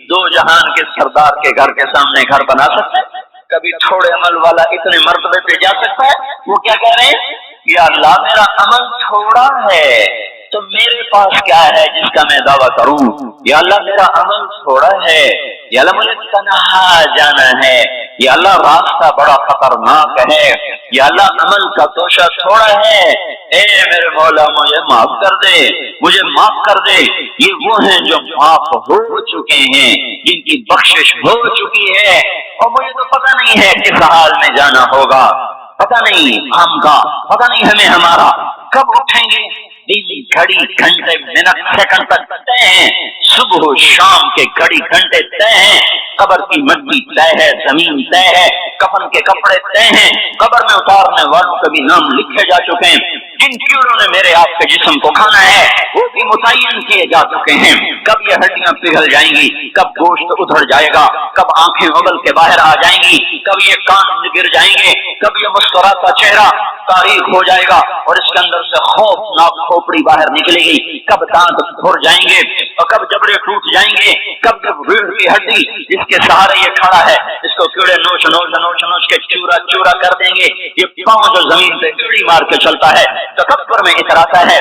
دو جہان کے سردار کے گھر کے سامنے گھر بنا سکتا ہے؟ کبھی تھوڑے عمل والا اتنے مرتبے پہ جا سکتا ہے؟ وہ کیا کہہ رہے ہیں، یا اللہ میرا عمل تھوڑا ہے تو میرے پاس کیا ہے جس کا میں دعویٰ کروں، یا اللہ میرا عمل تھوڑا ہے، یا اللہ مجھے تنہا جانا ہے، یا اللہ راستہ بڑا خطرناک ہے، یا اللہ عمل کا توشہ تھوڑا ہے، اے میرے مولا مجھے معاف کر دے، مجھے معاف کر دے۔ یہ وہ ہیں جو معاف ہو چکے ہیں، جن کی بخشش ہو چکی ہے، اور مجھے تو پتہ نہیں ہے کس حال میں جانا ہوگا، پتہ نہیں ہم کا، پتہ نہیں ہمیں ہمارا کب اٹھیں گے، دن گھڑی گھنٹے منٹ سیکنڈ تک طے ہیں، صبح و شام کے گھڑی گھنٹے طے ہیں، قبر کی مٹی طے ہے، زمین طے ہے، کفن کے کپڑے طے ہیں، قبر میں اتارنے والوں کے بھی نام لکھے جا چکے ہیں، جن کیڑوں نے میرے آپ کے جسم کو کھانا ہے وہ بھی متعین کیے جا چکے ہیں، کب یہ ہڈیاں پگھل جائیں گی، کب گوشت ادھڑ جائے گا، کب آنکھیں ابل کے باہر آ جائیں گی، کب یہ کان گر جائیں گے، کب یہ مسکراتا چہرہ تاریخ ہو جائے گا اور اس کے اندر سے خوفناک کھوپڑی باہر نکلے گی، کب دانت کھر جائیں گے اور کب جبڑے ٹوٹ جائیں گے، کب جب ریڑھ کی ہڈی جس کے سہارے یہ کھڑا ہے اس کو کیڑے نوچ نوچ نوچ نوچ کے چورا چورا کر دیں گے، یہ پاؤں جو زمین پہ کیڑی مار کے چلتا ہے تکبر میں اتراتا ہے،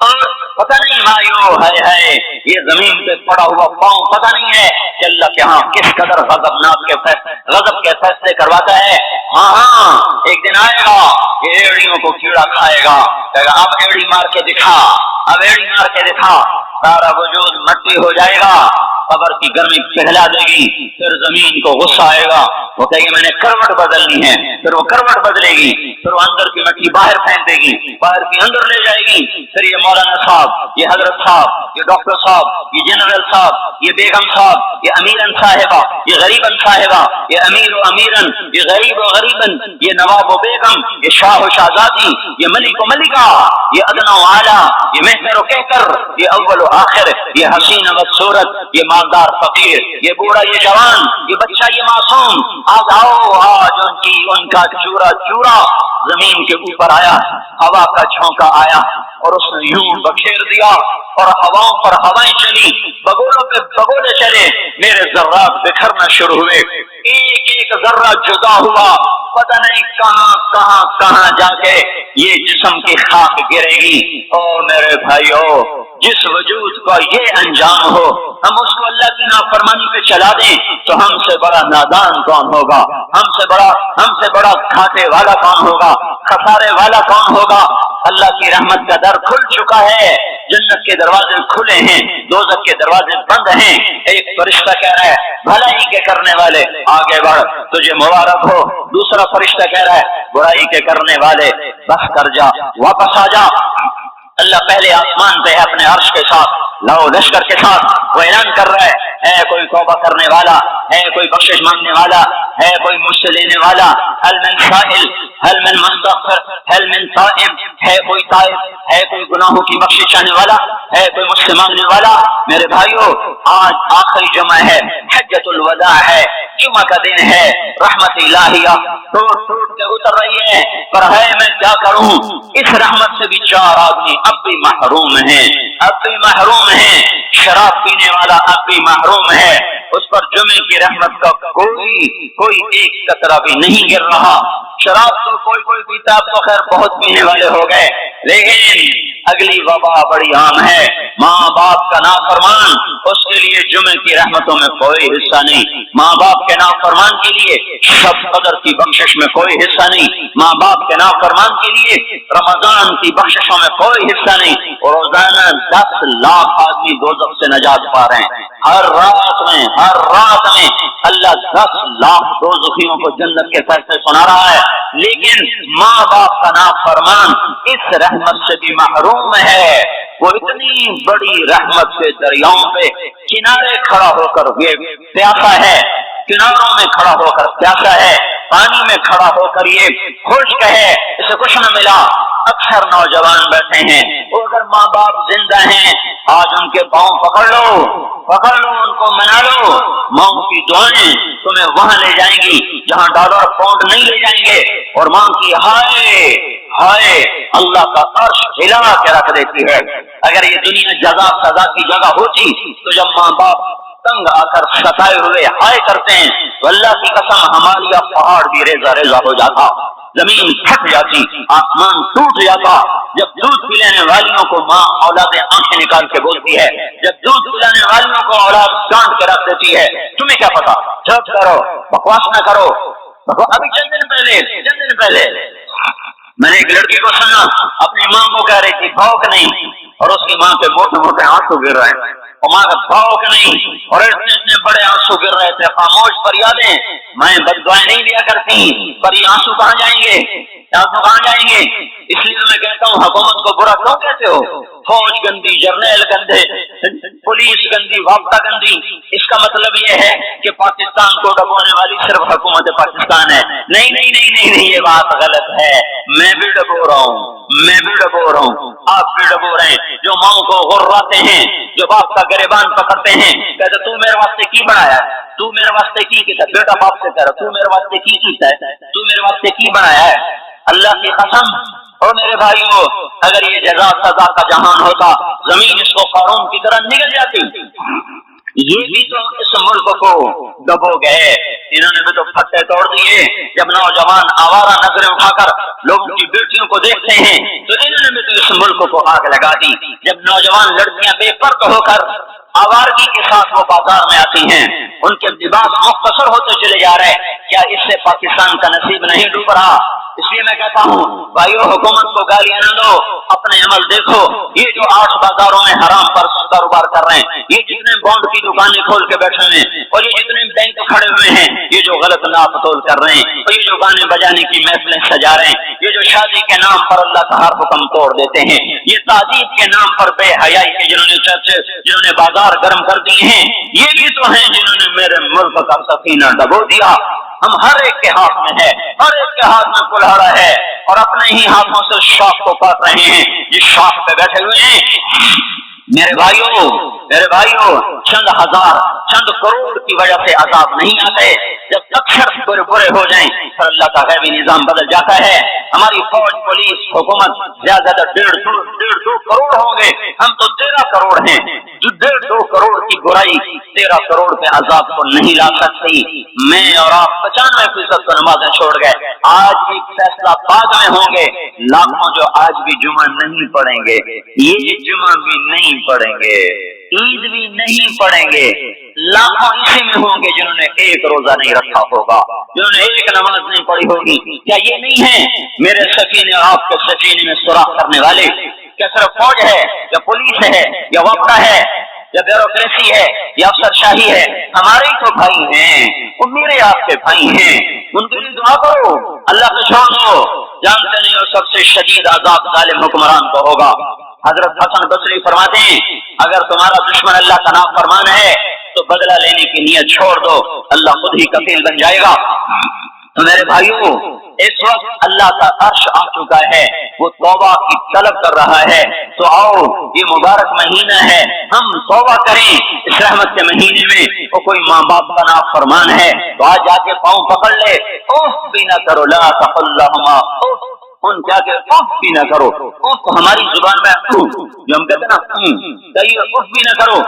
اور پتہ نہیں مایو ہے یہ زمین پہ پڑا ہوا پاؤں پتہ نہیں ہے کہ اللہ کے ہاں کس قدر غضب کے فیصلے کرواتا ہے۔ ہاں ایک دن آئے گا یہ ایڑیوں کو کیڑا کھائے گا، کہے گا اب ایڑی مار کے دکھا، اب ایڑی مار کے دکھا، سارا وجود مٹی ہو جائے گا، قبر کی گرمی پگھلا دے گی، پھر زمین کو غصہ آئے گا، وہ کہے گی میں نے کروٹ بدلنی ہے، پھر وہ کروٹ بدلے گی، پھر وہ اندر کی مٹی باہر پھینک دے گی، باہر کی اندر لے جائے گی، پھر یہ مولانا صاحب، یہ حضرت صاحب، یہ ڈاکٹر صاحب، یہ جنرل صاحب، یہ بیگم صاحب، یہ امیرن صاحبہ، یہ غریبن صاحبہ، یہ امیر و امیرن، یہ غریب و غریبن، یہ نواب و بیگم، یہ شاہ و شہزادی، یہ ملک و ملکہ، یہ ادنا و اعلیٰ، یہ مہتر و کہکر، یہ اول و آخر، یہ حسین و صورت، یہ مالدار فقیر، یہ بوڑھا یہ جوان، یہ بچہ یہ معصوم، آج آؤ آج ان کا چورا چورا زمین کے اوپر آیا، ہوا کا جھونکا آیا اور اس نے یوں بکھیر دیا اور ہواؤں پر ہوائیں چلی، بگولوں پہ بگولے چلے، میرے ذرات بکھرنا شروع ہوئے، ایک ایک ذرہ جدا ہوا، پتہ نہیں کہاں کہاں کہاں جا کے یہ جسم کی خاک گرے گی۔ او میرے بھائیو، جس وجود کا یہ انجام ہو ہم اس کو اللہ کی نافرمانی پہ چلا دیں تو ہم سے بڑا نادان کون ہوگا، ہم سے بڑا گھاٹے والا کون ہوگا، خسارے والا کون ہوگا۔ اللہ کی رحمت کا در کھل چکا ہے، جنت کے دروازے کھلے ہیں، دوزخ کے دروازے بند ہیں، ایک فرشتہ کہہ رہا ہے بھلائی کے کرنے والے آگے بڑھ تجھے مبارک ہو، دوسرا فرشتہ کہہ رہا ہے برائی کے کرنے والے بس کر جا، واپس آ جا۔ اللہ پہلے آسمان پہ ہے اپنے عرش کے ساتھ، لاؤ لشکر کے ساتھ، وہ اعلان کر رہا ہے کوئی توبہ کرنے والا ہے، کوئی بخشش مانگنے والا ہے، کوئی مجھ سے لینے والا، هل من سائل، هل من مستغفر، هل من تائب، ہے کوئی تائب، ہے کوئی گناہوں کی بخشش چاہنے والا، ہے کوئی مجھ سے مانگنے والا۔ میرے بھائیو آج آخری جمعہ ہے، حجۃ الوداع ہے، جمعہ کا دن ہے، رحمت الہیہ ٹوٹ ٹوٹ کے اتر رہی ہے، پر ہے میں کیا کروں، اس رحمت سے بھی چار آدمی اب بھی محروم ہیں، اب بھی محروم ہیں، شراب پینے والا اب بھی محروم ہے، اس پر جمعے کی رحمت کا کوئی ایک قطرہ بھی نہیں گر رہا۔ شراب تو کوئی پیتا، اب تو خیر بہت پینے والے ہو گئے، لیکن اگلی وبا بڑی عام ہے، ماں باپ کا نافرمان، اس کے لیے جمعے کی رحمتوں میں کوئی حصہ نہیں، ماں باپ کے نافرمان کے لیے شب قدر کی بخشش میں کوئی حصہ نہیں، ماں باپ کے نافرمان کے لیے رمضان کی بخششوں میں کوئی حصہ نہیں، اور روزانہ 10 لاکھ آدمی دوزخ سے نجات پا رہے ہیں، ہر رات میں اللہ 10 لاکھ دوزخیوں کو جنت کے فیصلے سنا رہا ہے، لیکن ماں باپ کا نافرمان اس رحمت سے بھی محروم ہے۔ وہ اتنی بڑی رحمت کے دریاؤں پہ کنارے کھڑا ہو کر یہ پیاسا ہے، کناروں میں کھڑا ہو کر پیاسا ہے، پانی میں کھڑا ہو کر یہ خشک ہے، اسے کچھ نہ ملا۔ اکثر نوجوان بیٹھے ہیں، وہ اگر ماں باپ زندہ ہیں آج ان کے پاؤں پکڑ لو، ان کو منا لو، ماں کی دعائیں تمہیں وہاں لے جائیں گی جہاں ڈالر پاؤنڈ نہیں لے جائیں گے، اور ماں کی ہائے ہائے اللہ کا عرش ہلا کے رکھ دیتی ہے۔ اگر یہ دنیا جزا سزا کی جگہ ہوتی تو جب ماں باپ تنگ آ کر ستائے ہوئے ہائے کرتے ہیں تو اللہ کی قسم ہمارا پہاڑ بھی ریزہ ریزہ ہو جاتا، زمین پھٹ جاتی، آسمان ٹوٹ جاتا۔ جب دودھ پلانے والیوں کو ماں اولاد آنکھیں نکال کے بولتی ہے، جب دودھ پلانے والیوں کو اولاد ڈانٹ کے رکھ دیتی ہے، تمہیں کیا پتا؟ چپ کرو، بکواس نہ کرو۔ ابھی چند دن پہلے میں نے ایک لڑکی کو سنا اپنی ماں کو کہہ رہی تھی بھوک نہیں، اور اس کی ماں کے موٹے موٹے آنسو گر رہے ہیں، اور ماں کا بھوک نہیں، اور اتنے بڑے آنسو گر رہے تھے۔ خاموش فریادیں، میں بد دعائیں نہیں دیا کرتی، پر یہ آنسو کہاں جائیں گے؟ اس لیے تو میں کہتا ہوں حکومت کو برا کیوں کہتے ہو؟ فوج گندی، جرنیل گندے، پولیس گندی، وابطہ گندی۔ اس کا مطلب یہ ہے کہ پاکستان کو ڈبونے والی صرف حکومت پاکستان ہے۔ نہیں، یہ بات غلط ہے۔ میں بھی ڈبو رہا ہوں، آپ بھی ڈبو رہے ہیں۔ جو ماں کو غراتے ہیں، جو باپ کا گریبان پکڑتے ہیں، کہتے تو میرے واسطے کی بنایا ہے، تو میرے واسطے کی کیتا ہے؟ بیٹا باپ سے کہہ رہا تو میرے واسطے کی کیتا ہے، تو میرے واسطے کی بنایا ہے؟ اللہ کی قسم، اور میرے بھائیوں اگر یہ جزا سزا کا جہان ہوتا زمین اس کو قارون کی طرح نگل جاتی۔ یہ بھی تو اس ملک کو دبو گئے، انہوں نے بھی تو پھٹے توڑ دیے۔ جب نوجوان آوارہ نظریں اٹھا کر لوگوں کی بیٹیوں کو دیکھتے ہیں تو انہوں نے بھی تو اس ملک کو آگ لگا دی۔ جب نوجوان لڑکیاں بے پرد ہو کر آوارگی کے ساتھ وہ بازار میں آتی ہیں، ان کے لباس مختصر ہوتے چلے جا رہے، کیا اس سے پاکستان کا نصیب نہیں ڈوب رہا؟ اس لیے میں کہتا ہوں بھائیو، حکومت کو گالیاں نہ دو، اپنے عمل دیکھو۔ یہ جو 8 بازاروں میں حرام پر کاروبار کر رہے ہیں، یہ جتنے بانڈ کی دکانیں کھول کے بیٹھے ہوئے ہیں، اور یہ جتنے بینک کھڑے ہوئے ہیں، یہ جو غلط ناپ تول کر رہے ہیں، اور یہ جو گانے بجانے کی محفلیں سجا رہے ہیں، یہ جو شادی کے نام پر اللہ کا ہر حکم توڑ دیتے ہیں، یہ تعذیب کے نام پر بے حیائی کے جنہوں نے بازار گرم کر دیے ہیں، یہ بھی تو ہیں جنہوں نے میرے ملک کا سفینہ ڈبو دیا۔ ہم ہر ایک کے ہاتھ میں ہے، ہر ایک کے ہاتھ میں کلہاڑا ہے، اور اپنے ہی ہاتھوں سے شاخ کو کاٹ رہے ہیں۔ جس شاخ پہ بیٹھے ہوئے ہیں میرے بھائیوں چند ہزار چند کروڑ کی وجہ سے عذاب نہیں آتے، جب اکثر برے ہو جائیں پھر اللہ کا غیبی نظام بدل جاتا ہے۔ ہماری فوج، پولیس، حکومت زیادہ 1.5 کروڑ ہوں گے، ہم تو 13 کروڑ ہیں۔ جو 1.5 کروڑ کی برائی 13 کروڑ کے عذاب کو نہیں لا سکتی۔ میں اور آپ 95% کو نمازیں چھوڑ گئے، آج بھی فیصلہ بعد میں ہوں گے۔ لاکھوں جو آج بھی جمعہ نہیں پڑھیں گے، یہ جمعہ بھی نہیں پڑھیں گے، عید بھی نہیں پڑھیں گے، لاکھوں اسی میں ہوں گے جنہوں نے ایک روزہ نہیں رکھا ہوگا، جنہوں نے ایک نماز نہیں پڑھی ہوگی۔ کیا یہ نہیں ہے میرے سفینے اور آپ کے سفینے میں سوراخ کرنے والے؟ کیا صرف فوج ہے یا پولیس ہے یا وفد ہے یا بیوروکریسی ہے یا افسر شاہی ہے؟ ہمارے ہی تو بھائی ہیں، وہ میرے آپ کے بھائی ہیں، ان کے لیے دعا کرو، اللہ کو چھوڑ دو۔ جانتے نہیں ہو سب سے شدید عذاب ظالم حکمران کو ہوگا۔ حضرت حسن بصری فرماتے ہیں اگر تمہارا دشمن اللہ کا نافرمان ہے تو بدلہ لینے کی نیت چھوڑ دو، اللہ خود ہی کفیل بن جائے گا۔ تو میرے بھائیوں اس وقت اللہ کا عرش آ چکا ہے، وہ توبہ کی طلب کر رہا ہے۔ تو آؤ یہ مبارک مہینہ ہے، ہم توبہ کریں اس رحمت کے مہینے میں۔ وہ کوئی ماں باپ کا نافرمان ہے تو آج جا کے پاؤں پکڑ لے، اوف بھی نہ کرو، لا تقل لہما اوف، ان کیا کہ اوف بھی نہ کرو۔ اوف ہماری زبان میں جو ہم کہتے ہیں نا، اوف بھی نہ کرو۔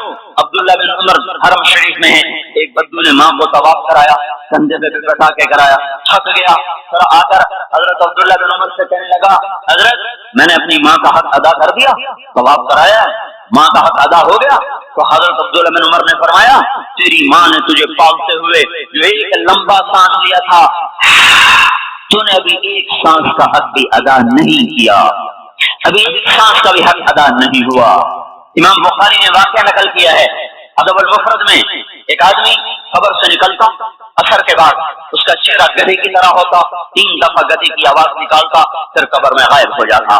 عبداللہ بن عمر حرم شریف میں ہیں، ایک بدو نے ماں کو طواف کرایا، کندھے پہ بٹھا کے کرایا، تھک گیا، پھر آ کر حضرت عبداللہ بن عمر سے کہنے لگا حضرت میں نے اپنی ماں کا حق ادا کر دیا، طواف کرایا ہے، ماں کا حق ادا ہو گیا؟ تو حضرت عبداللہ بن عمر نے فرمایا تیری ماں نے تجھے پالتے ہوئے جو ایک لمبا سانس لیا تھا، تو نے ابھی ایک سانس کا حق بھی ادا نہیں کیا، ابھی ایک سانس کا بھی حق ادا نہیں ہوا۔ امام بخاری نے واقعہ نقل کیا ہے ادب المفرد میں، ایک آدمی قبر سے نکلتا، اثر کے بعد اس کا چہرہ گدھے کی طرح ہوتا، 3 دفعہ گدھے کی آواز نکالتا، پھر قبر میں غائب ہو جاتا۔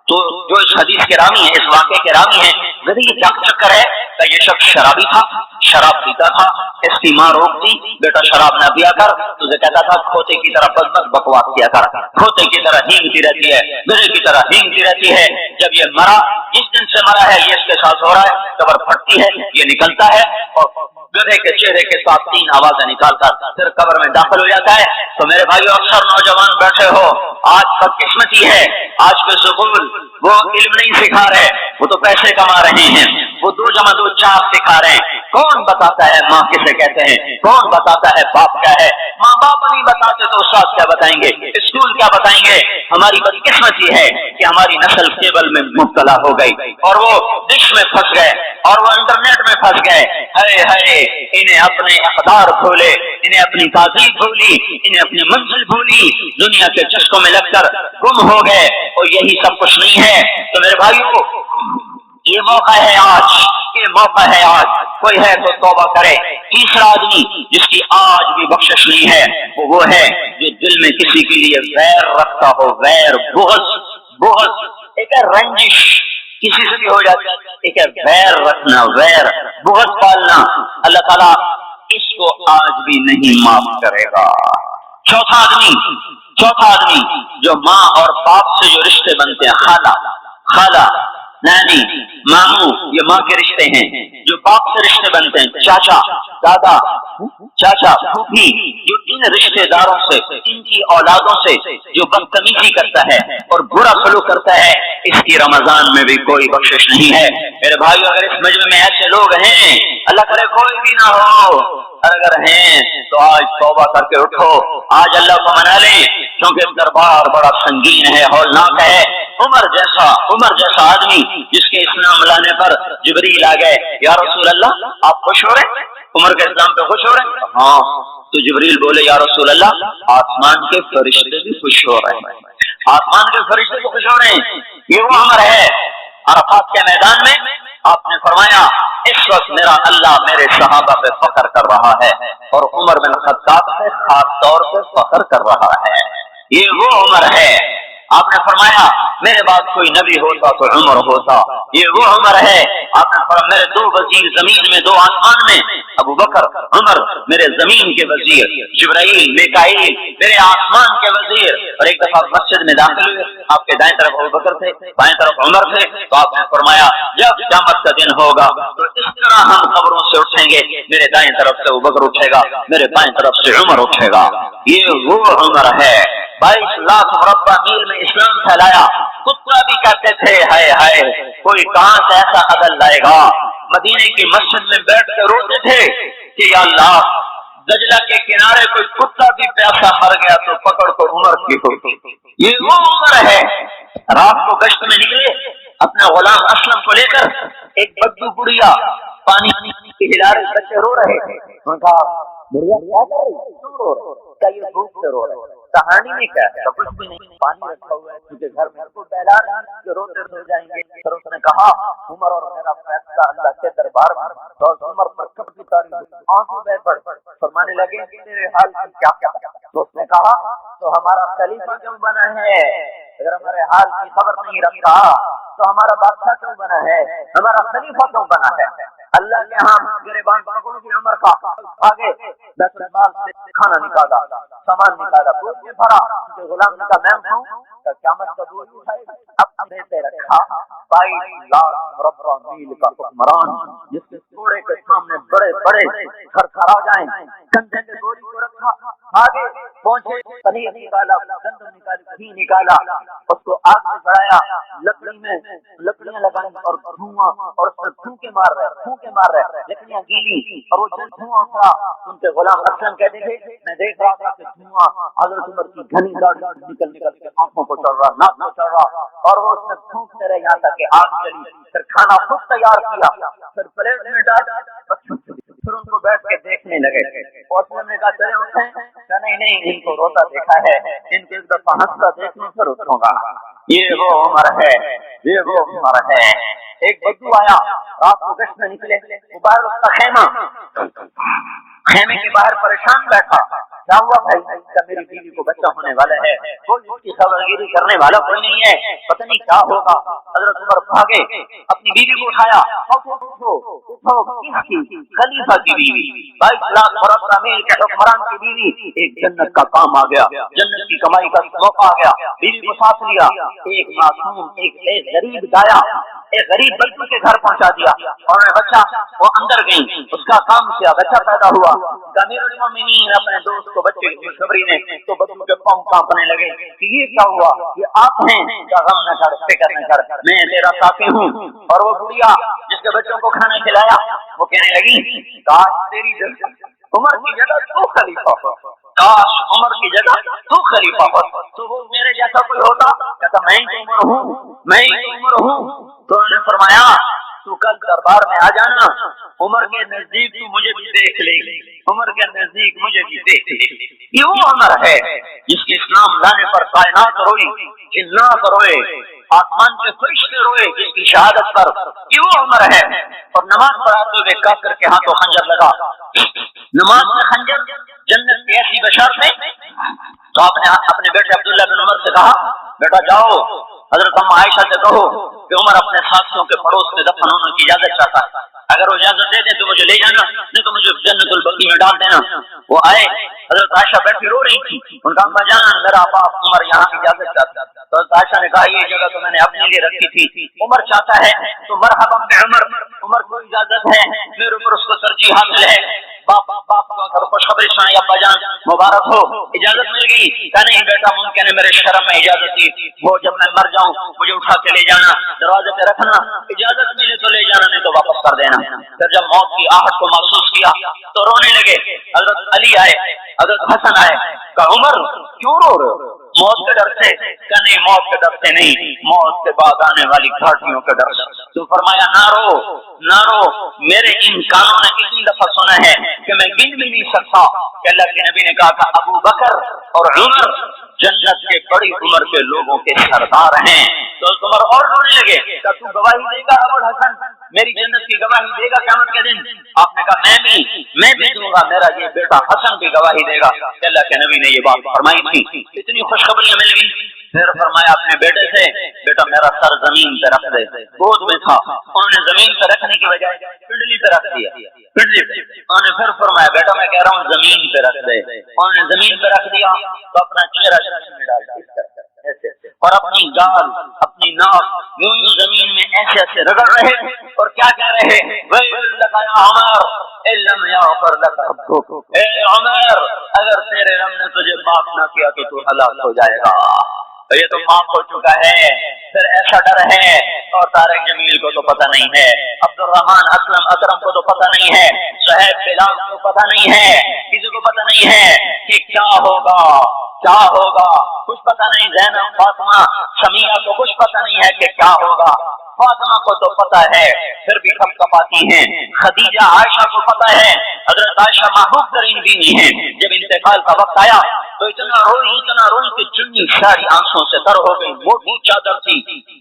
تو جو اس حدیث کے راوی ہیں، اس واقعے کے راوی ہیں، گدی یہ کیا چکر ہے کہ یہ شخص شرابی تھا، شراب پیتا تھا، اس کی ماں روکتی بیٹا شراب نہ پیا کر، تجھے کہتا تھا کھوتے کی طرح بس بکواس کیا کر، کھوتے کی طرح ہینگتی رہتی ہے، گدھے کی طرح ہینگتی رہتی ہے۔ جب یہ مرا، جس دن سے مرا ہے یہ اس کے ساتھ ہو رہا ہے، قبر پھٹتی ہے، یہ نکلتا ہے اور گدھے کے چہرے کے ساتھ 3 آوازیں نکالتا پھر قبر میں داخل ہو جاتا ہے۔ تو میرے بھائی اکثر نوجوان بیٹھے ہو، آج بدقسمتی ہے، آج کے سکول وہ علم نہیں سکھا رہے، وہ تو پیسے کما رہے ہیں، وہ 2 + 2 4 سکھا رہے ہیں۔ کون بتاتا ہے ماں کسے کہتے ہیں، کون بتاتا ہے باپ کیا ہے؟ ماں باپ نہیں بتاتے تو استاد کیا بتائیں گے، اسکول کیا بتائیں گے؟ ہماری بدقسمتی ہے کہ ہماری نسل کیبل میں مبتلا ہو گئی اور وہ ڈش میں پھنس گئے اور وہ انٹرنیٹ میں پھنس گئے۔ ہائے ہائے، انہیں اپنے اقدار بھولے، انہیں اپنی تہذیب بھولی، انہیں اپنی منزل بھولی، دنیا کے چسکوں میں لگ کر گم ہو گئے، اور یہی سب کچھ نہیں ہے۔ تو میرے بھائیو، یہ موقع ہے آج، یہ موقع ہے آج، کوئی ہے تو توبہ کرے۔ تیسرا آدمی جس کی آج بھی بخشش نہیں ہے وہ ہے جو دل میں کسی کے لیے ویر رکھتا ہو، ویر، بغض، ایک ہے رنجش، کسی سے بھی ہو جاتی ہے، ایک ہے ویر رکھنا، ویر، بغض پالنا، اللہ تعالیٰ اس کو آج بھی نہیں معاف کرے گا۔ چوتھا آدمی جو ماں اور باپ سے جو رشتے بنتے ہیں، خالہ، نانی، ماموں، یہ ماں کے رشتے ہیں۔ جو باپ سے رشتے بنتے ہیں، چاچا، دادا، پھوپھی، جو ان رشتے داروں سے، ان کی اولادوں سے جو بدتمیزی کرتا ہے اور برا سلوک کرتا ہے، اس کی رمضان میں بھی کوئی بخشش نہیں ہے۔ میرے بھائیو، اگر اس مجمع میں ایسے لوگ ہیں، اللہ کرے کوئی بھی نہ ہو، اگر ہیں تو آج توبہ کر کے اٹھو، آج اللہ کو منا لیں، کیونکہ دربار بڑا سنگین ہے، ہولناک ہے۔ عمر جیسا آدمی جس کے اسلام لانے پر جبریل آ گئے، یا رسول اللہ آپ خوش ہو رہے، عمر کے اسلام پہ خوش ہو رہے؟ ہاں۔ تو جبریل بولے، یا رسول اللہ آسمان کے فرشتے بھی خوش ہو رہے ہیں، آسمان کے فرشتے بھی خوش ہو رہے ہیں۔ یہ وہ عمر ہے۔ عرفات کے میدان میں آپ نے فرمایا، اس وقت میرا اللہ میرے صحابہ پہ فخر کر رہا ہے اور عمر بن خطاب سے خاص طور پہ فخر کر رہا ہے۔ یہ وہ عمر ہے۔ آپ نے فرمایا میرے بعد کوئی نبی ہوتا تو عمر ہوتا، یہ وہ عمر ہے۔ آپ نے فرمایا میرے 2 وزیر زمین میں، 2 آسمان میں، ابو بکر، عمر میرے زمین کے وزیر، جبرائیل، میکائیل میرے آسمان کے وزیر۔ اور ایک دفعہ مسجد میں داخل ہوئے، آپ کے دائیں طرف ابو بکر تھے، بائیں طرف عمر تھے، تو آپ نے فرمایا جب قیامت کا دن ہوگا تو اس طرح ہم قبروں سے اٹھیں گے، میرے دائیں طرف سے ابو بکر اٹھے گا، میرے بائیں طرف سے عمر اٹھے گا۔ یہ وہ عمر ہے۔ 22 لاکھ مربع میل میں اسلام پھیلایا، کتا بھی کہتے تھے ہائے ہائے کوئی کہاں سے ایسا عدل لائے گا۔ مدینے کی مسجد میں بیٹھ کے روتے تھے کہ یا اللہ، دجلہ کے کنارے کوئی کتا بھی پیاسا مر گیا تو پکڑ کو عمر کی ہوتی۔ یہ وہ عمر ہے۔ رات کو گشت میں نکلے اپنے غلام اسلم کو لے کر، ایک بدو بڑھیا پانی کے کنارے بچے رو رہے تھے، انہوں نے کہا بڑھیا کیا کر رہی، کیوں رو رہے؟ کیا یہ بھوک سے رو رہے؟ کہانی میں کیا ہے؟ کچھ بھی نہیں، پانی رکھا ہوا ہے کیونکہ گھر میں کو بہلا کہ روتے سو جائیں گے۔ پھر اس نے کہا عمر اور میرا فیصلہ اللہ کے دربار میں، تو عمر پر کب کی تاریخ آنکھوں بہ پڑ فرمانے لگے میرے حال کی کیا؟ تو اس نے کہا تو ہمارا خلیفہ کیوں بنا ہے؟ اگر ہمارے حال کی خبر نہیں رکھتا تو ہمارا بادشاہ کیوں بنا ہے؟ ہمارا خلیفہ کیوں بنا ہے؟ اللہ کے ہاں گریبان پکڑوں کی عمر کا آگے بیت المال سے کھانا نکالا، سامان نکالا، بوجھ میں بھرا، غلام نے کہا میں اٹھاؤں تو قیامت کا بوجھ اٹھائے گا۔ اب دیتے رکھا 22 لاکھ مربع میل کا حکمران، جس کے گھوڑے کے سامنے بڑے بڑے تھر تھرا جائیں، کندھے پہ بوری کو رکھا، آگے پہنچے، پنیر نکالا، گندم نکالی، گھی نکالا، اس کو آگ میں چڑھایا، لکڑی میں لکڑیاں لگائیں اور دھواں، اور اس میں پھونکے مار رہے، لکڑیاں گیلی، اور وہ جب دھواں اٹھا ان کے غلام اسلم کہتے تھے میں دیکھ رہا تھا کہ دھواں حضرت عمر کی گھنی داڑھی نکل کے آنکھوں کو چڑھ رہا، ناک کو چڑھ رہا، اور وہ اس میں پھونکتے رہے یہاں تک کہ آگ جلی۔ پھر کھانا خود تیار کیا، پھر پلیٹ میں ڈالا، پھر ان کو بیٹھ کے دیکھنے لگے۔ اسلم نے کہا چلے اٹھیں؟ کہا نہیں، ان کو روتا دیکھا ہے، ان کو ایک دفعہ ہنستا دیکھوں پھر اٹھوں گا۔ یہ وہ عمر ہے، یہ وہ عمر ہے۔ ایک بدو آیا، رات کو گشت میں نکلے، وہ باہر اس کا خیمے کے باہر پریشان بیٹھا، کیا ہوا بھائی؟ کیا میری بیوی کو بچہ ہونے والا ہے، کوئی اس کی خبرگیری کرنے والا کوئی نہیں ہے، پتہ نہیں کیا ہوگا۔ حضرت عمر بھاگے، اپنی بیوی کو اٹھایا، کس کی؟ خلیفہ کی بیوی، 22 لاکھ مربع میل کے حکمران کی بیوی۔ ایک جنت کا کام آ گیا، جنت کی کمائی کا موقع آ گیا، بیوی کو ساتھ لیا، ایک معصوم ایک غریب دایا ایک غریب بچوں کے گھر پہنچا دیا، اور بچہ وہ اندر گئی، اس کا کام کیا، بچہ پیدا ہوا۔ امیر المومنین اپنے دوست کو بچے کی خوشخبری نے تو بچوں کے پاؤں کانپنے لگے کہ یہ کیا ہوا؟ یہ آپ ہیں؟ کیا غم نہ کر، فکر نہ کر، میں تیرا ساتھی ہوں۔ اور وہ بڑھیا جس کے بچوں کو کھانا کھلایا وہ کہنے لگی کاش تیری جگہ عمر کی جگہ تو خلیفہ ہو، کاش عمر کی جگہ تو خلیفہ ہو، تو وہ میرے جیسا کوئی ہوتا۔ کہتا میں ہی تو عمر ہوں، میں ہی تو عمر ہوں۔ تو انہوں نے فرمایا تو کل دربار میں آ جانا، عمر کے نزدیک تو مجھے بھی دیکھ لے گی، عمر کے نزدیک مجھے بھی دیکھ لے گی۔ یہ وہ عمر ہے جس کے اسلام لانے پر کائنات روئی، جنات روئے، آسمان کے فرشتے روئے جس کی شہادت پر۔ یہ وہ عمر ہے۔ اور نماز پڑھاتے ہوئے کافر کے ہاتھوں خنجر لگا، نماز میں خنجر، جنت کی ایسی بشارت میں۔ تو آپ نے اپنے بیٹے عبداللہ بن عمر سے کہا بیٹا جاؤ حضرت ام عائشہ سے کہو کہ عمر اپنے ساتھیوں کے پڑوس میں دفن ہونے کی اجازت چاہتا ہے، اگر وہ اجازت دے دیں تو مجھے لے جانا، نہیں تو مجھے جنت البقیع میں ڈال دینا۔ وہ آئے، حضرت عائشہ بیٹھی رو رہی تھی، ان کا ابا جان میرا باپ عمر یہاں اجازت چاہتا ہے۔ تو حضرت عائشہ نے کہا یہ جگہ تو میں نے اپنے لیے رکھی تھی، عمر چاہتا ہے تو مرحبا بعمر، عمر کو اجازت ہے، میرے اوپر اس کو ترجیح حاصل ہے۔ باپ کو اگر خوشخبری سنائی ابا جان مبارک ہو، اجازت مل گئی۔ کہا نہیں بیٹا ممکن ہے میرے شرم میں اجازت دی، وہ جب میں مر جاؤں مجھے اٹھا کے لے جانا، دروازے پہ رکھنا، اجازت ملے تو لے جانا نہیں تو واپس کر دینا۔ پھر جب موت کی آہٹ کو محسوس کیا تو رونے لگے۔ حضرت علی آئے، حضرت حسن آئے، کہا عمر کیوں رو رہے ہو؟ موت کے ڈر سے؟ کہ نہیں موت کے ڈر سے نہیں، موت کے بعد آنے والی گھاٹیوں کے ڈر سے۔ تو فرمایا نہ رو نہ رو، میرے ان کانوں نے اتنی دفعہ سنا ہے کہ میں گن بھی نہیں سکتا کہ اللہ کے نبی نے کہا تھا ابو بکر اور عمر جنت کے بڑی عمر کے لوگوں کے سردار ہیں۔ تو عمر اور رونے لگے، کہا تو گواہی دے گا ابو الحسن، میری جنت کی گواہی دے گا قیامت کے دن؟ آپ نے کہا میں بھی دوں گا، میرا یہ بیٹا حسن بھی گواہی دے گا کہ اللہ کے نبی نے یہ بات فرمائی تھی۔ اتنی خوشخبریاں مل گئی۔ پھر فرمایا اپنے بیٹے سے بیٹا میرا سر زمین پہ رکھ دے، گود میں تھا، انہوں نے زمین پہ رکھنے کی بجائے پنڈلی پہ رکھ دیا، پنڈلی پہ۔ انہوں نے پھر فرمایا بیٹا میں کہہ رہا ہوں زمین پہ رکھ دے، انہوں نے زمین پہ رکھ دیا تو اپنا چہرہ زمین میں ڈال دیا اور اپنی گال اپنی ناک یوں زمین میں ایسے ایسے رگڑ رہے اور کیا کہہ رہے ویل لک یا عمر ان لم یغفر لک ربک، اے عمر اگر تیرے رب نے تجھے معاف نہ کیا تو تو ہلاک ہو جائے گا۔ یہ تو معاف ہو چکا ہے، پھر ایسا ڈر ہے اور طارق جمیل کو تو پتہ نہیں ہے، عبد الرحمان اسلم اکرم کو تو پتہ نہیں ہے، صہیب بلال کو پتہ نہیں ہے، کسی کو پتہ نہیں ہے کہ کیا ہوگا کیا ہوگا، کچھ پتہ نہیں۔ زینب فاطمہ سمیہ کو کچھ پتہ نہیں ہے کہ کیا ہوگا، فاطمہ کو تو پتہ ہے پھر بھی کب کپاتی ہیں، خدیجہ عائشہ کو پتہ ہے، حضرت عائشہ محبوب ترین بیوی ہیں، جب انتقال کا وقت آیا تو اتنا روئی کہ چنی ساری آنسوں سے تر ہو گئی، موٹی چادر تھی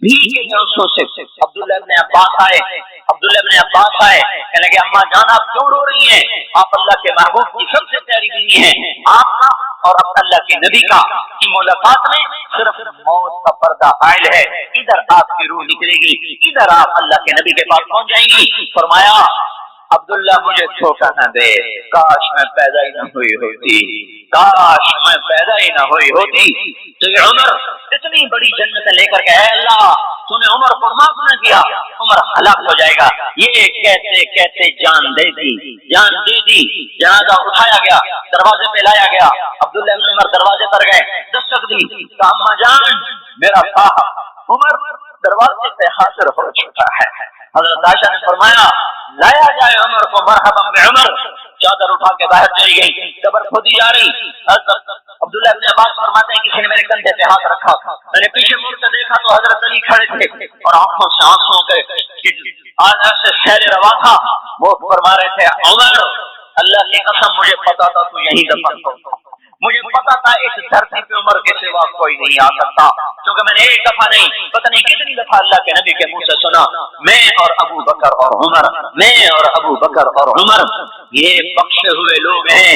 بھیگی آنسوں سے۔ عبداللہ ابن عباس آئے کہنے لگے اماں جان آپ کیوں رو رہی ہیں؟ آپ اللہ کے محبوب کی سب سے پیاری بیوی ہیں، آپ کا اور اللہ کے نبی کا کی ملاقات میں صرف موت کا پردہ حائل ہے، ادھر آپ کی روح نکلے گی، ادھر آپ اللہ کے نبی کے پاس پہنچ جائیں گی۔ فرمایا عبداللہ مجھے دھوکہ نہ دے، کاش میں پیدا ہی نہ ہوئی ہوتی، کاش میں پیدا ہی نہ ہوئی ہوتی۔ تو یہ عمر اتنی بڑی جنت لے کر کے اے اللہ تو نے عمر کو معاف نہ کیا، عمر ہلاک ہو جائے گا۔ یہ کہتے کہتے جان دے دی، جنازہ اٹھایا گیا، دروازے پہ لایا گیا، عبداللہ بن عمر دروازے پر گئے، دستک دی، کہا اماں جان میرا صاحب عمر دروازے پہ حاضر ہو چکا ہے۔ حضرت عائشہ نے فرمایا لایا جائے عمر کو، مرحبا بعمر۔ چادر اٹھا کے باہر چلی گئی، قبر کھودی جا رہی۔ حضرت عبداللہ بن عباس فرماتے ہیں کسی نے میرے کندھے پہ ہاتھ رکھا، میں نے پیچھے مڑ کے دیکھا تو حضرت علی کھڑے تھے اور آنکھوں سے آنسوں کے آج سے سیل روا تھا، وہ فرما رہے تھے عمر اللہ کی قسم مجھے پتا تھا تو یہیں دفن ہوگا، مجھے پتا تھا اس دھرتی پہ عمر کے سوا کوئی نہیں آ سکتا، کیونکہ میں نے ایک دفعہ نہیں پتہ نہیں کتنی دفعہ اللہ کے نبی کے منہ سے سنا میں اور ابو بکر اور عمر، میں اور ابو بکر اور عمر یہ بخشے ہوئے لوگ ہیں